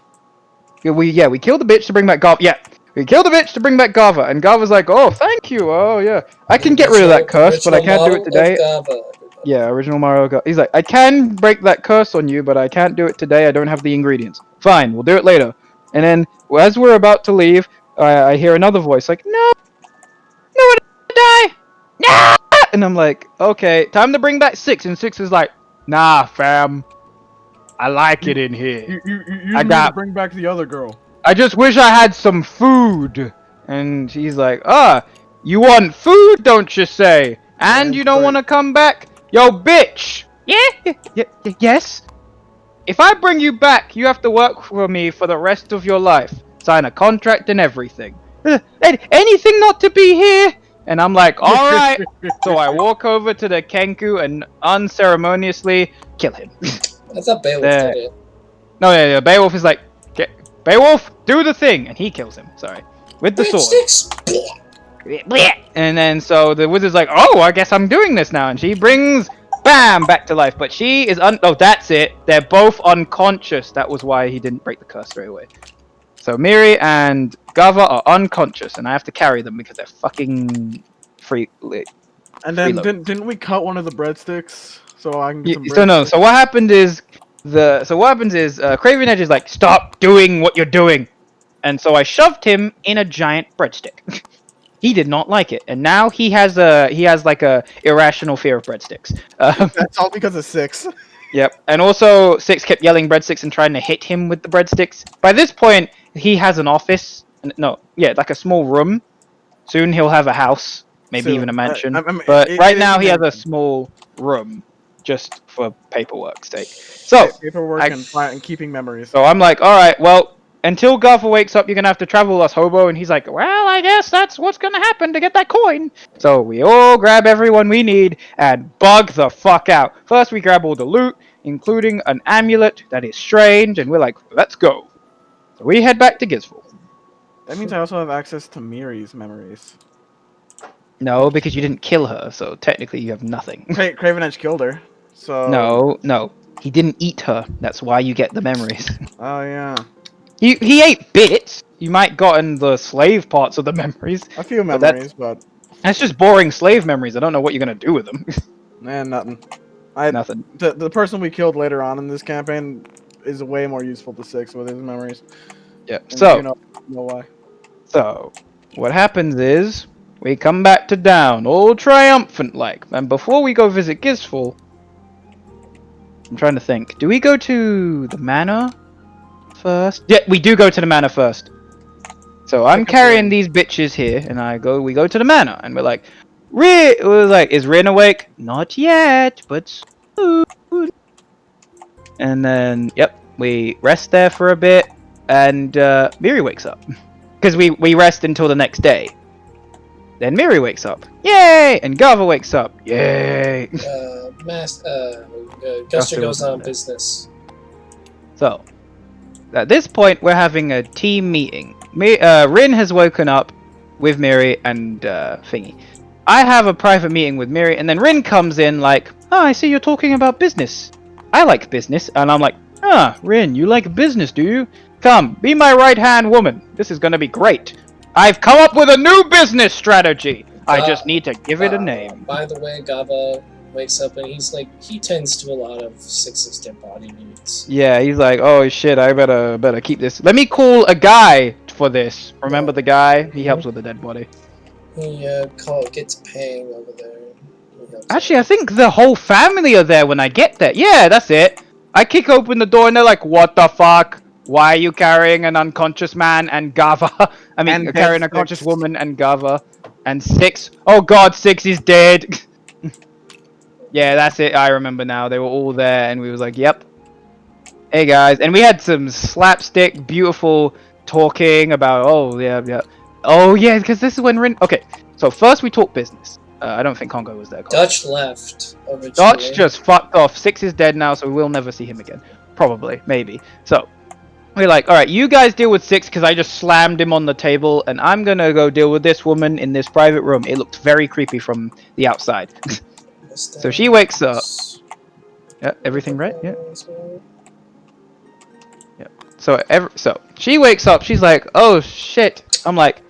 We killed the bitch to bring back Gava. Yeah. We killed the bitch to bring back Gava, and Gava's like, oh, thank you. Oh, yeah. I can get rid of that curse, but I can't do it today. Gava. Yeah, original Mario Gava. He's like, I can break that curse on you, but I can't do it today. I don't have the ingredients. Fine, we'll do it later. And then, as we're about to leave, I hear another voice like, no, I die. No! And I'm like, okay, time to bring back Six. And Six is like, nah, fam. I like it in here. You I need got- to bring back the other girl. I just wish I had some food. And he's like, you want food, don't you say? And Yeah, you don't right. want to come back? Yo, bitch. Yeah, yes. If I bring you back, you have to work for me for the rest of your life. Sign a contract and everything. Anything not to be here? And I'm like, alright. So I walk over to the Kenku and unceremoniously kill him. I thought Beowulf There. did it. No, yeah, Beowulf is like, Beowulf, do the thing! And he kills him, sorry. With the sword. Breadsticks! And then so the wizard's like, oh, I guess I'm doing this now. And she brings, bam, back to life. But she is, oh, that's it. They're both unconscious. That was why he didn't break the curse straight away. So Miri and Gava are unconscious, and I have to carry them because they're fucking free. And then Reload. didn't we cut one of the breadsticks so I can get some So no. breadsticks? So what happened is Craven Edge is like, stop doing what you're doing, and so I shoved him in a giant breadstick. He did not like it, and now he has like a irrational fear of breadsticks. That's all because of Six. Yep, and also Six kept yelling breadsticks and trying to hit him with the breadsticks. By this point, he has an office. Like a small room. Soon he'll have a house, maybe Soon. even a mansion. I mean, but it right is now a he has a mansion. small room, just for paperwork's sake. So, Paperwork I- and keeping memories. so I'm like, all right, well, until Gaffer wakes up, you're gonna have to travel us, hobo. And he's like, well, I guess that's what's gonna happen to get that coin. So we all grab everyone we need and bug the fuck out. First, we grab all the loot, including an amulet that is strange, and we're like, let's go. So we head back to Gizful. That means I also have access to Miri's memories. No, because you didn't kill her, so technically you have nothing. Craven Edge killed her. So No, he didn't eat her. That's why you get the memories. Oh yeah. He ate bits. You might gotten the slave parts of the memories. A few But that's- memories, but That's just boring slave memories. I don't know what you're gonna do with them. nothing. Nothing. The person we killed later on in this campaign is way more useful to Six with his memories. Yeah. And So, you know why. so what happens is we come back to Down, all triumphant like, and before we go visit Gizful, I'm trying to think. Do we go to the manor first? Yeah, we do go to the manor first. So I'm carrying these bitches here, and we go to the manor, and we're like, is Rin awake? Not yet, but soon. And then, yep, we rest there for a bit, and Miri wakes up. Because we rest until the next day. Then Miri wakes up. Yay! And Gava wakes up. Yay! Guster goes on business. So, at this point, we're having a team meeting. Rin has woken up with Miri and Thingy. I have a private meeting with Miri, and then Rin comes in like, oh, I see you're talking about business. I like business. And I'm like, Rin, you like business, do you? Come, be my right-hand woman. This is gonna be great. I've come up with a new business strategy. I just need to give it a name. By the way, Gava wakes up and he's like, he tends to a lot of Six's dead body needs. Yeah, he's like, oh shit, I better keep this. Let me call a guy for this. Remember the guy? He helps with the dead body. He gets Pang over there. He helps Actually, I think the whole family are there when I get there. Yeah, that's it. I kick open the door and they're like, what the fuck? Why are you carrying an unconscious man and Gava? I mean, And carrying a Six. conscious woman and Gava. And Six. Oh god, Six is dead. Yeah, that's it. I remember now. They were all there and we was like, yep. hey guys, and we had some slapstick, beautiful talking about, oh yeah, because this is when Rin. Okay, so first we talk business. I don't think Congo was there. Dutch left originally. Dutch just fucked off. Six is dead now, so we'll never see him again. Probably, maybe. So we're like, all right, you guys deal with Six because I just slammed him on the table, and I'm gonna go deal with this woman in this private room. It looked very creepy from the outside. So she wakes up. Yeah, everything right? Yeah. Yeah. So she wakes up. She's like, "Oh shit!" I'm like,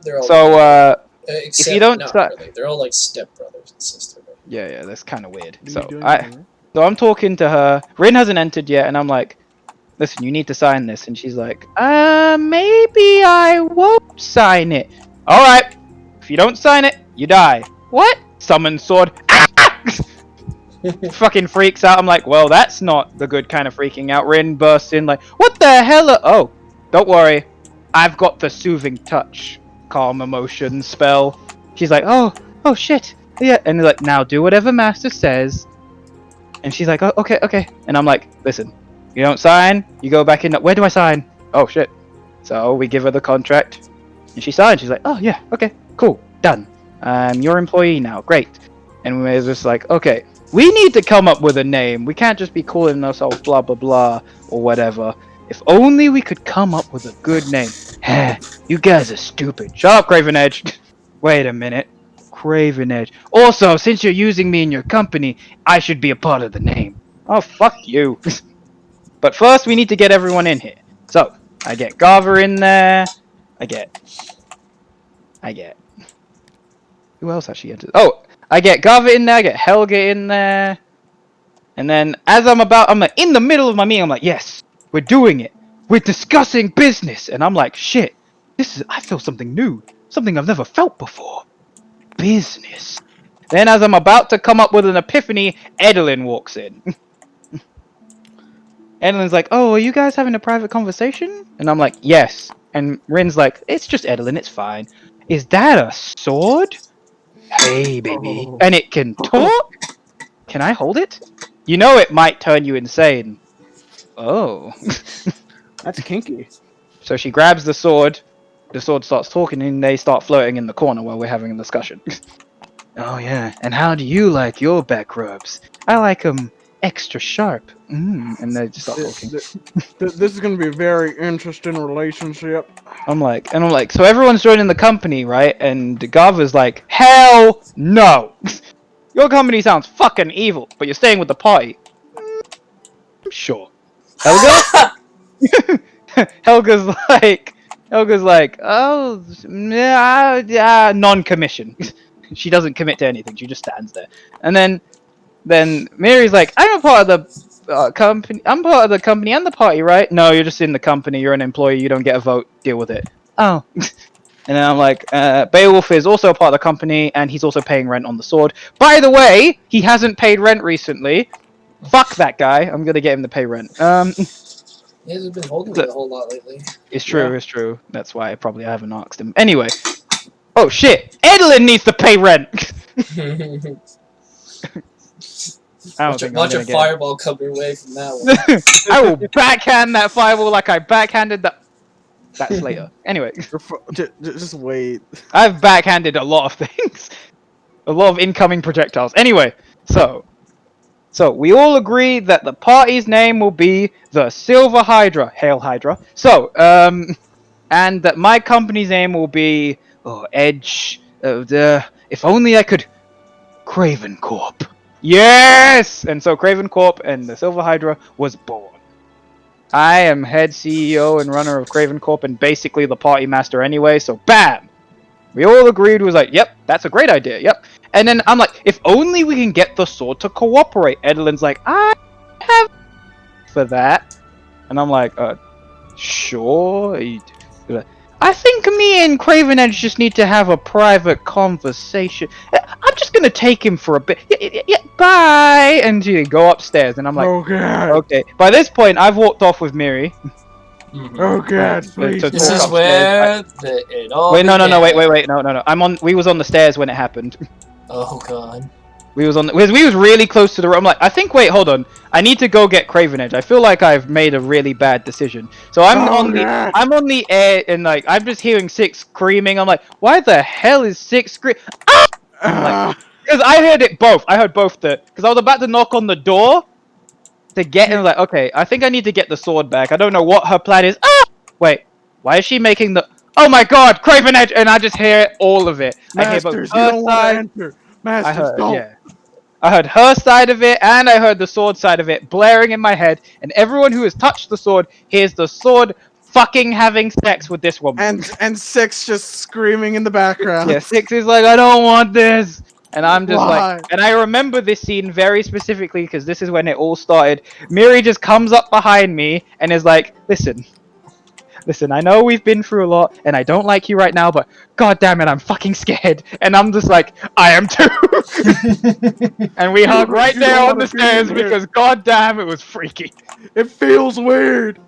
so except if you don't not start, really. They're all like stepbrothers and sisters. yeah, that's kind of weird. What are So you doing, I, man? so I'm talking to her. Rin hasn't entered yet, and I'm like, "Listen, you need to sign this." And she's like, maybe I won't sign it." All right, if you don't sign it, you die. What? Summon sword. Fucking freaks out. I'm like, well, that's not the good kind of freaking out. Rin bursts in like, what the hell? Oh, don't worry. I've got the soothing touch, calm emotion spell. She's like, oh shit. Yeah. And they're like, now do whatever master says. And she's like, oh, okay. And I'm like, listen, you don't sign, you go back in. Where do I sign? Oh shit. So we give her the contract and she signs. She's like, oh yeah, okay, cool, done. I'm your employee now, great. And we're just like, okay, we need to come up with a name. We can't just be calling ourselves blah blah blah or whatever. If only we could come up with a good name. You guys are stupid. Shut up, Craven Edge. Wait a minute. Craven Edge. Also, since you're using me in your company, I should be a part of the name. Oh, fuck you. But first, we need to get everyone in here. So, I get Garver in there. I get... Who else actually entered? Oh, I get Garver in there. I get Helga in there. And then, as I'm in the middle of my meeting, I'm like, yes, we're doing it. We're discussing business. And I'm like, shit, I feel something new. Something I've never felt before. Business. Then, as I'm about to come up with an epiphany, Edelyn walks in. Edelyn's like, oh, are you guys having a private conversation? And I'm like, yes. And Rin's like, it's just Edelyn, it's fine. Is that a sword? Hey, baby. Oh. And it can talk? Can I hold it? You know it might turn you insane. Oh. That's kinky. So she grabs the sword starts talking, and they start floating in the corner while we're having a discussion. Oh, yeah. And how do you like your back rubs? I like them extra sharp. And they just start talking. This is going to be a very interesting relationship. I'm like, so everyone's joining the company, right? And Garva's like, hell no! Your company sounds fucking evil, but you're staying with the party. I'm sure. Helga? Helga's like, oh, yeah, non-commission. She doesn't commit to anything. She just stands there. And then Mary's like, I'm a part of the company. I'm part of the company and the party, right? No, you're just in the company. You're an employee. You don't get a vote. Deal with it. Oh. And then I'm like, Beowulf is also a part of the company, and he's also paying rent on the sword. By the way, he hasn't paid rent recently. Fuck that guy. I'm gonna get him to pay rent. He hasn't been holding it a whole lot lately. It's true, It's true. That's why I haven't asked him. Anyway. Oh shit! Edelyn needs to pay rent! Watch a fireball come your way from that one. I will backhand that fireball like I backhanded that Slayer. Anyway. Just wait. I've backhanded a lot of things. A lot of incoming projectiles. Anyway, so we all agree that the party's name will be the Silver Hydra. Hail Hydra. So, and that my company's name will be Edge. If only I could. Craven Corp. Yes! And so Craven Corp and the Silver Hydra was born. I am head CEO and runner of Craven Corp and basically the party master anyway, so BAM! We all agreed, was like, yep, that's a great idea, yep. And then I'm like, if only we can get the sword to cooperate. Edelyn's like, I have for that. And I'm like, sure. I think me and Craven Edge just need to have a private conversation. I'm just gonna take him for a bit. Yeah, bye. And you go upstairs, and I'm like, okay. By this point, I've walked off with Miri. Oh god, please. This is where it all Wait, no. We was on the stairs when it happened. Oh god. We was really close to the road. I'm like, I think. Wait, hold on. I need to go get Craven Edge. I feel like I've made a really bad decision. So I'm on the air, and like I'm just hearing Six screaming. I'm like, why the hell is Six screaming? Ah! I'm like, because I heard it both. I heard both because I was about to knock on the door to get, and I'm like, okay, I think I need to get the sword back. I don't know what her plan is. Ah! Wait, why is she making the? Oh my God, Craven Edge! And I just hear all of it. Masters, I hear both her side. enter. Masters, don't. Yeah. I heard her side of it, and I heard the sword side of it blaring in my head, and everyone who has touched the sword hears the sword fucking having sex with this woman. And Six just screaming in the background. Yeah, Six is like, I don't want this. And I'm just Why? like, and I remember this scene very specifically because this is when it all started. Miri just comes up behind me and is like, listen, I know we've been through a lot, and I don't like you right now, but god damn it, I'm fucking scared. And I'm just like, I am too. And we hug right there on the stairs because god damn, it was freaky. It feels weird.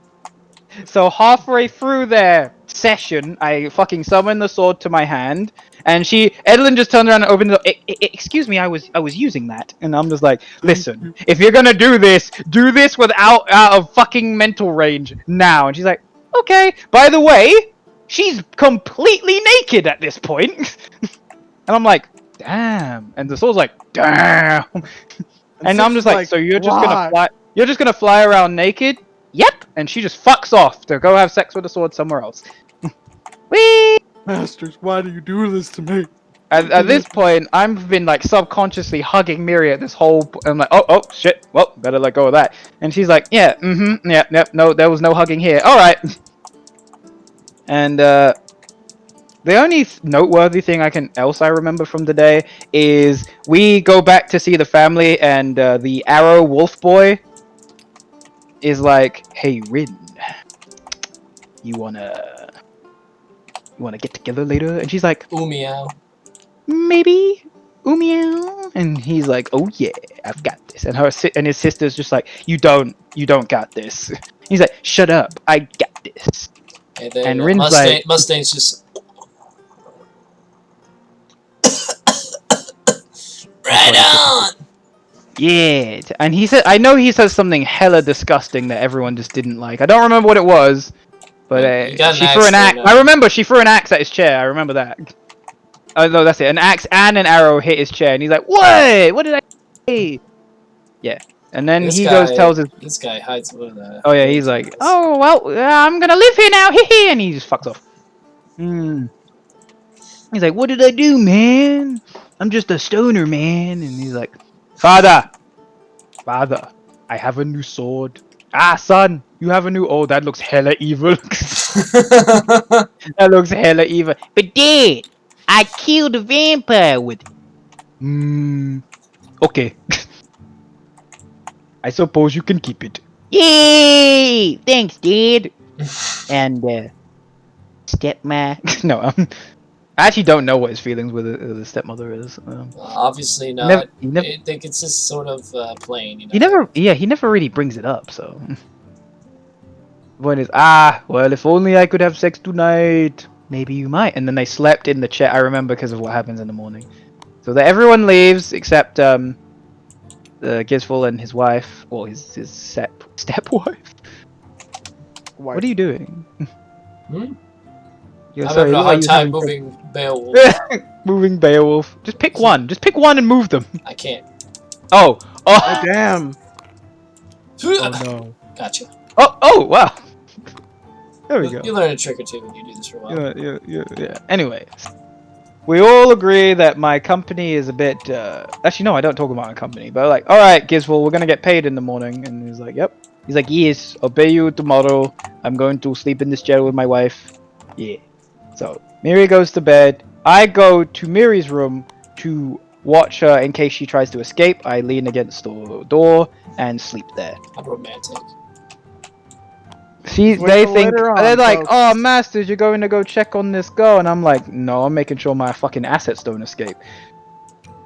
So halfway through their session, I fucking summoned the sword to my hand, and Edelyn just turned around and opened the door. Excuse me, I was using that. And I'm just like, listen, if you're gonna do this without out of fucking mental range now. And she's like, okay. By the way, she's completely naked at this point. And I'm like, damn. And the sword's like, damn. And I'm just like, so you're just gonna fly around naked? Yep. And she just fucks off to go have sex with the sword somewhere else. Whee! Masters, why do you do this to me? At this point, I've been like subconsciously hugging Miri at this whole. I'm like, oh shit. Well, better let go of that. And she's like, yeah, yeah, no, there was no hugging here. All right. And the only noteworthy thing I remember from the day is we go back to see the family, and the Arrow Wolf boy is like, hey Rin, you wanna get together later? And she's like, Ooh, meow. maybe, ooh meow. And he's like, oh yeah, I've got this. And his sister's just like, you don't got this. He's like, shut up, I got this. And Rin's like, Mustang's just right on. Yeah, and I know he says something hella disgusting that everyone just didn't like. I don't remember what it was, but she threw an axe. I remember she threw an axe at his chair. I remember that. Oh no, that's it. An axe and an arrow hit his chair, and he's like, "What? What did I say?" Yeah, and then this guy hides with oh yeah, he's like, "Oh well, I'm gonna live here now, hee," and he just fucks off. He's like, "What did I do, man? I'm just a stoner, man." And he's like, Father, I have a new sword. Ah, son, you have a new... Oh, that looks hella evil. That looks hella evil. But Dad, I killed a vampire with it. Okay. I suppose you can keep it. Yay! Thanks, Dad. And, stepma... No, I actually don't know what his feelings with the stepmother is. Obviously not. I think it's just sort of plain. You know? He never really brings it up. So, point is, well, if only I could have sex tonight. Maybe you might. And then they slept in the chair. I remember because of what happens in the morning. So that everyone leaves except Gizful and his wife, or his stepwife. What are you doing? I'm having a hard time moving Beowulf. Moving Beowulf. Just pick one. Just pick one and move them. I can't. Oh damn. Oh no. Gotcha. Oh wow. There we go. You learn a trick or two when you do this for a while. Yeah. Anyways, we all agree that my company is a bit. Actually, no, I don't talk about my company. But like, all right, Gizful, we're gonna get paid in the morning, and he's like, yep. He's like, yes, I'll pay you tomorrow. I'm going to sleep in this chair with my wife. Yeah. So Miri goes to bed. I go to Miri's room to watch her in case she tries to escape. I lean against the door and sleep there. I'm romantic. They think they're like, oh, Masters, you're going to go check on this girl, and I'm like, no, I'm making sure my fucking assets don't escape.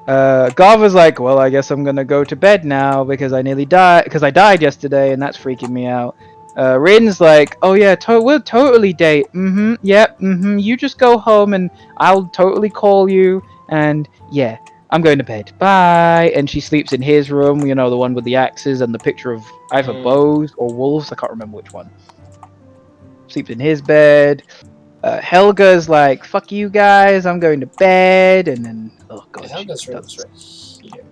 Garva's like, well, I guess I'm gonna go to bed now because I nearly died because I died yesterday, and that's freaking me out. Rin's like, oh yeah, we'll totally date. You just go home and I'll totally call you. And yeah, I'm going to bed. Bye. And she sleeps in his room, you know, the one with the axes and the picture of either bows or wolves. I can't remember which one. Sleeps in his bed. Helga's like, fuck you guys, I'm going to bed. And then, oh god, Helga's room is right here.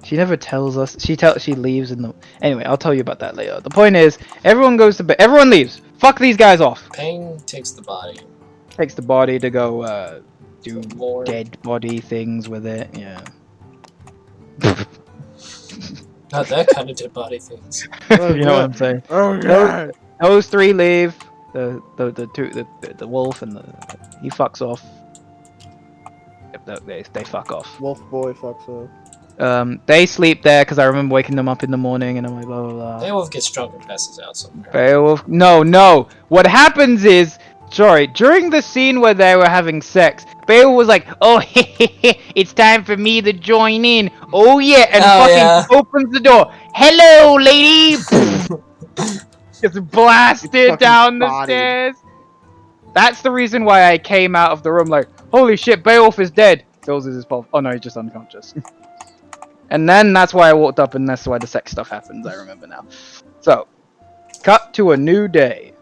she never tells us. She leaves in the. Anyway, I'll tell you about that later. The point is, everyone goes to bed. Everyone leaves. Fuck these guys off. Pang takes the body. Takes the body to go do More. dead body things with it. Yeah. Not that kind of dead body things. You know what I'm saying? Oh god. Those three leave. The wolf and he fucks off. Yep, they fuck off. Wolf boy fucks up. They sleep there because I remember waking them up in the morning and I'm like, blah blah blah. Beowulf gets drunk and passes out somewhere. Beowulf. No. What happens is, sorry, during the scene where they were having sex, Beowulf was like, "Oh, it's time for me to join in." Oh yeah, and opens the door. Hello, lady. Gets blasted down the stairs. That's the reason why I came out of the room like, holy shit, Beowulf is dead. Fills his pulse. Oh no, he's just unconscious. And then that's why I walked up, and that's why the sex stuff happens. I remember now. So, cut to a new day.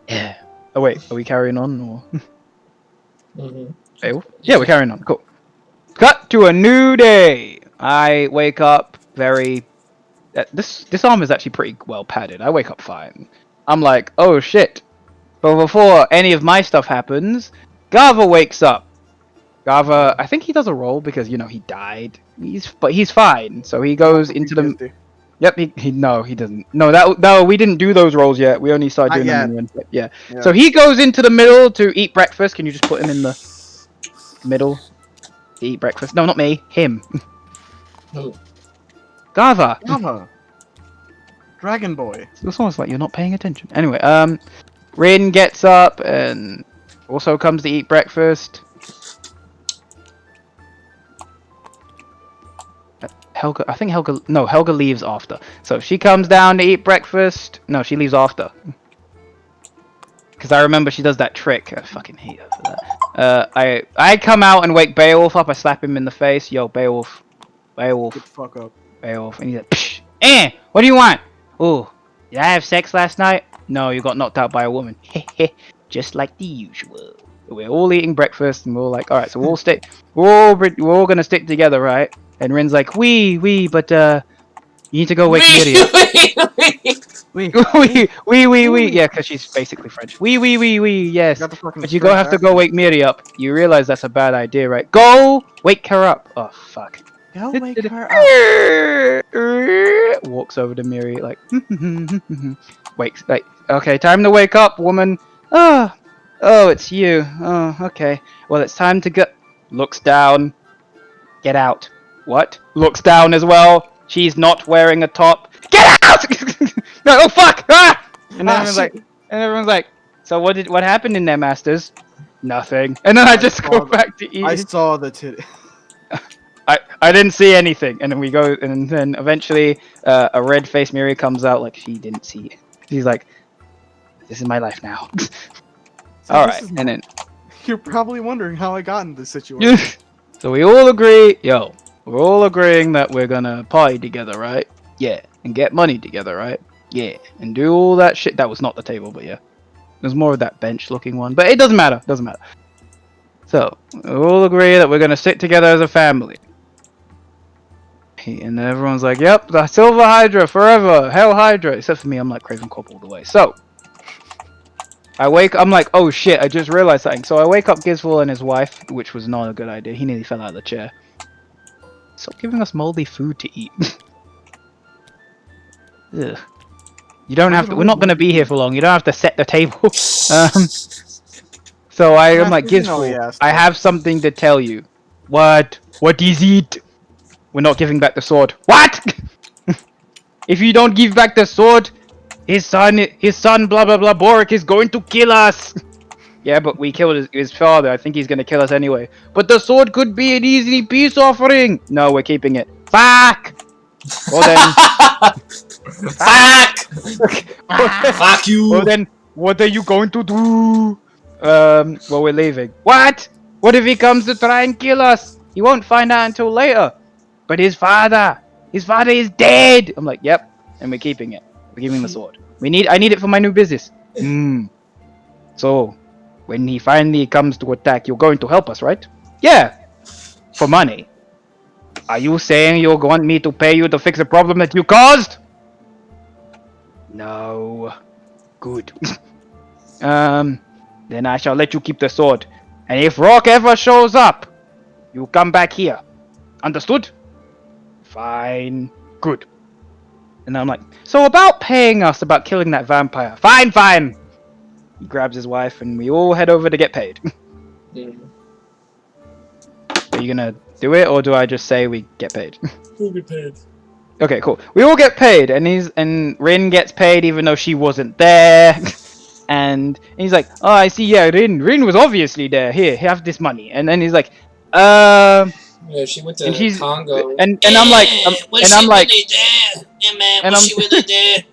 Yeah. Oh wait, are we carrying on or? Beowulf? Yeah, we're carrying on. Cool. Cut to a new day. I wake up very. This arm is actually pretty well padded. I wake up fine. I'm like, oh shit. But before any of my stuff happens, Gava wakes up. Gava, I think he does a roll because you know he died. But he's fine. So he goes into the. Yep. No, he doesn't. No, we didn't do those rolls yet. We only started doing them. Yeah. So he goes into the middle to eat breakfast. Can you just put him in the middle to eat breakfast? No, not me. Him. Who? Gava. Dragon boy. It's almost like you're not paying attention. Anyway, Rin gets up and also comes to eat breakfast. Helga leaves after. So she comes down to eat breakfast. No, she leaves after. Because I remember she does that trick. I fucking hate her for that. I come out and wake Beowulf up. I slap him in the face. Yo, Beowulf. Get the fuck up. Beowulf. And he's like, psh, what do you want? Oh, did I have sex last night? No, you got knocked out by a woman. Just like the usual. We're all eating breakfast and we're all like, alright, so we're all gonna stick together, right? And Rin's like, but you need to go wake Miri up. Yeah, because she's basically French. Yes. But you have to go wake Miri up. You realize that's a bad idea, right? Go wake her up. Oh, fuck. Go wake her up. Walks over to Miri, like, wakes, like, okay, time to wake up, woman. Oh, it's you. Oh, okay. Well, it's time to go. Looks down. Get out. What? Looks down as well. She's not wearing a top. Get out! No, oh fuck! Ah! And everyone's like, so what happened in there, Masters? Nothing. And then I just go back to eat. I saw the titty. I didn't see anything. And then we go, and then eventually a red-faced Miri comes out like she didn't see it. She's like, this is my life now. So alright, and then... You're probably wondering how I got in this situation. So we all agree, we're all agreeing that we're gonna party together, right? Yeah. And get money together, right? Yeah. And do all that shit. That was not the table, but yeah. There's more of that bench-looking one. But it doesn't matter. So, we all agree that we're gonna stick together as a family. And everyone's like, yep, the Silver Hydra forever. Hell Hydra. Except for me, I'm like Craven Corp all the way. So, I'm like, oh shit, I just realized something. So I wake up Gizval and his wife, which was not a good idea. He nearly fell out of the chair. Stop giving us moldy food to eat. Ugh. You don't have to. We're not going to be here for long. You don't have to set the table. So I'm like, Gizval, I have something to tell you. What? What is it? We're not giving back the sword. What? If you don't give back the sword, his son, blah blah blah, Boric is going to kill us. Yeah, but we killed his father. I think he's going to kill us anyway. But the sword could be an easy peace offering. No, we're keeping it. Fuck! Well then... Fuck! Fuck you! Well then, what are you going to do? Well, we're leaving. What? What if he comes to try and kill us? He won't find out until later. But his father is dead. I'm like, yep, and we're keeping it. We're giving him the sword. I need it for my new business. So, when he finally comes to attack, you're going to help us, right? Yeah, for money. Are you saying you want me to pay you to fix a problem that you caused? No. Good. Then I shall let you keep the sword. And if Rock ever shows up, you come back here. Understood? Fine. Good. And I'm like, so about paying us about killing that vampire. Fine, fine. He grabs his wife and we all head over to get paid. Are you gonna do it, or do I just say we get paid? We'll get paid. Okay, cool. We all get paid, and Rin gets paid even though she wasn't there. and he's like, oh, I see, yeah, Rin was obviously there. Here, have this money. And then he's like, Yeah, she went to and she's Congo. and I'm like, was she really there? Yeah, man, was she really there?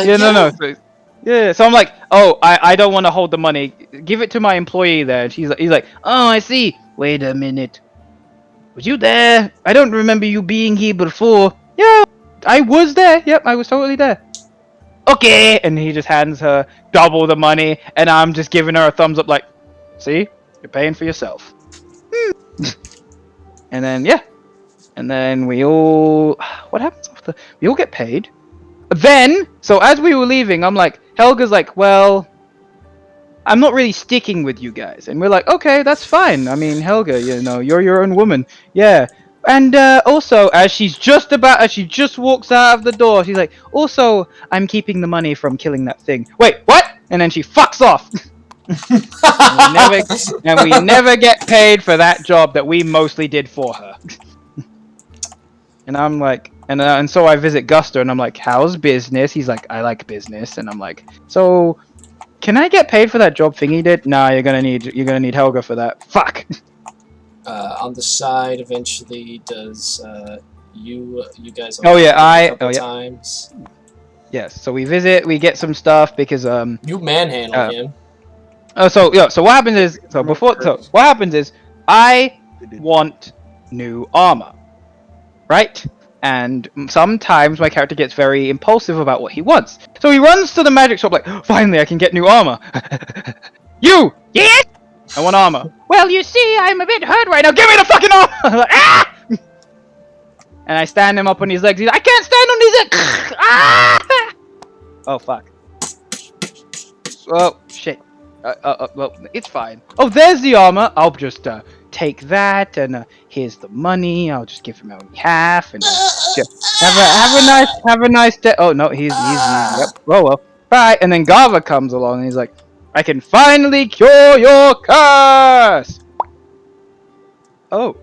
Yeah, no. So I'm like, oh, I don't want to hold the money. Give it to my employee there. And he's like, oh, I see. Wait a minute. Was you there? I don't remember you being here before. Yeah, I was there. Yep, I was totally there. Okay. And he just hands her double the money, and I'm just giving her a thumbs up like, see? You're paying for yourself. And then, yeah. And then we all... What happens after... We all get paid. Then, so as we were leaving, I'm like, Helga's like, well, I'm not really sticking with you guys. And we're like, okay, that's fine. I mean, Helga, you know, you're your own woman. Yeah. And also, as she just walks out of the door, she's like, also, I'm keeping the money from killing that thing. Wait, what? And then she fucks off. and we never get paid for that job that we mostly did for her. And I'm like, and so I visit Guster, and I'm like, how's business? He's like, I like business. And I'm like, so can I get paid for that job thing he did? Nah, you're gonna need Helga for that. Fuck. On the side, eventually, does you guys? Times. Yes. So we visit, we get some stuff because you manhandle him. So what happens is what happens is I want new armor, right? And sometimes my character gets very impulsive about what he wants. So he runs to the magic shop like, finally I can get new armor. You! Yes! I want armor. Well, you see, I'm a bit hurt right now. Give me the fucking armor! Like, ah! And I stand him up on his legs. He's like, I can't stand on his legs! Ah! Oh, fuck. Oh, shit. Well, it's fine. Oh, there's the armor. I'll just take that, and here's the money. I'll just give him only half, and have a nice day. Oh no, he's yep. Well, bye. And then Gava comes along, and he's like, I can finally cure your curse. Oh,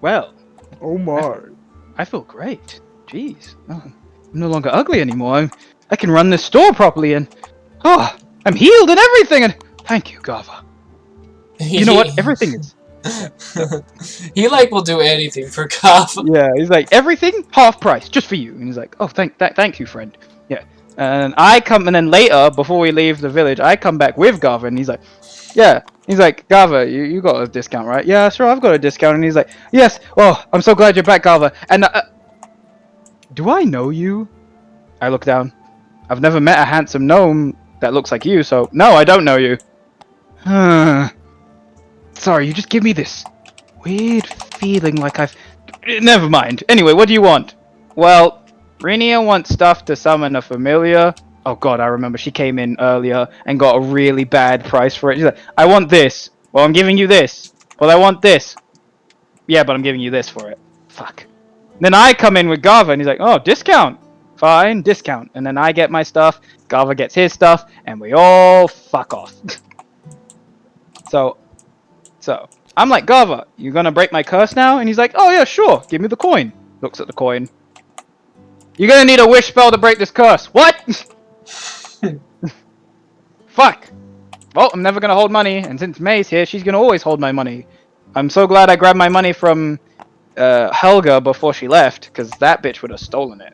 well. Oh my. I feel great. Jeez, oh, I'm no longer ugly anymore. I can run this store properly, and I'm healed and everything, and thank you, Gava. You know what? Everything is. He will do anything for Gava. Yeah, he's like, everything half price, just for you. And he's like, oh, thank you, friend. Yeah. And I come, and then later, before we leave the village, I come back with Gava, and he's like, yeah. He's like, Gava, you got a discount, right? Yeah, sure, I've got a discount. And he's like, yes. Oh, I'm so glad you're back, Gava. And do I know you? I look down. I've never met a handsome gnome that looks like you, so no, I don't know you. Sorry, you just give me this weird feeling like I've... Never mind. Anyway, what do you want? Well, Renia wants stuff to summon a familiar. Oh god, I remember she came in earlier and got a really bad price for it. She's like, I want this. Well, I'm giving you this. Well, I want this. Yeah, but I'm giving you this for it. Fuck. Then I come in with Gava, and he's like, oh, discount. Fine, discount. And then I get my stuff, Gava gets his stuff, and we all fuck off. So, I'm like, Gava, you gonna break my curse now? And he's like, oh yeah, sure, give me the coin. Looks at the coin. You're gonna need a wish spell to break this curse. What? Fuck. Well, I'm never gonna hold money, and since May's here, she's gonna always hold my money. I'm so glad I grabbed my money from Helga before she left, because that bitch would have stolen it.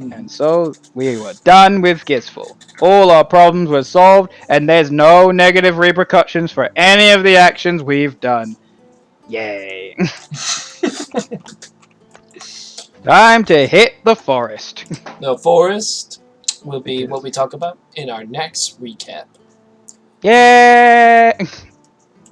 And so, we were done with Gizful. All our problems were solved, and there's no negative repercussions for any of the actions we've done. Yay. Time to hit the forest. The forest will be what we talk about in our next recap. Yay!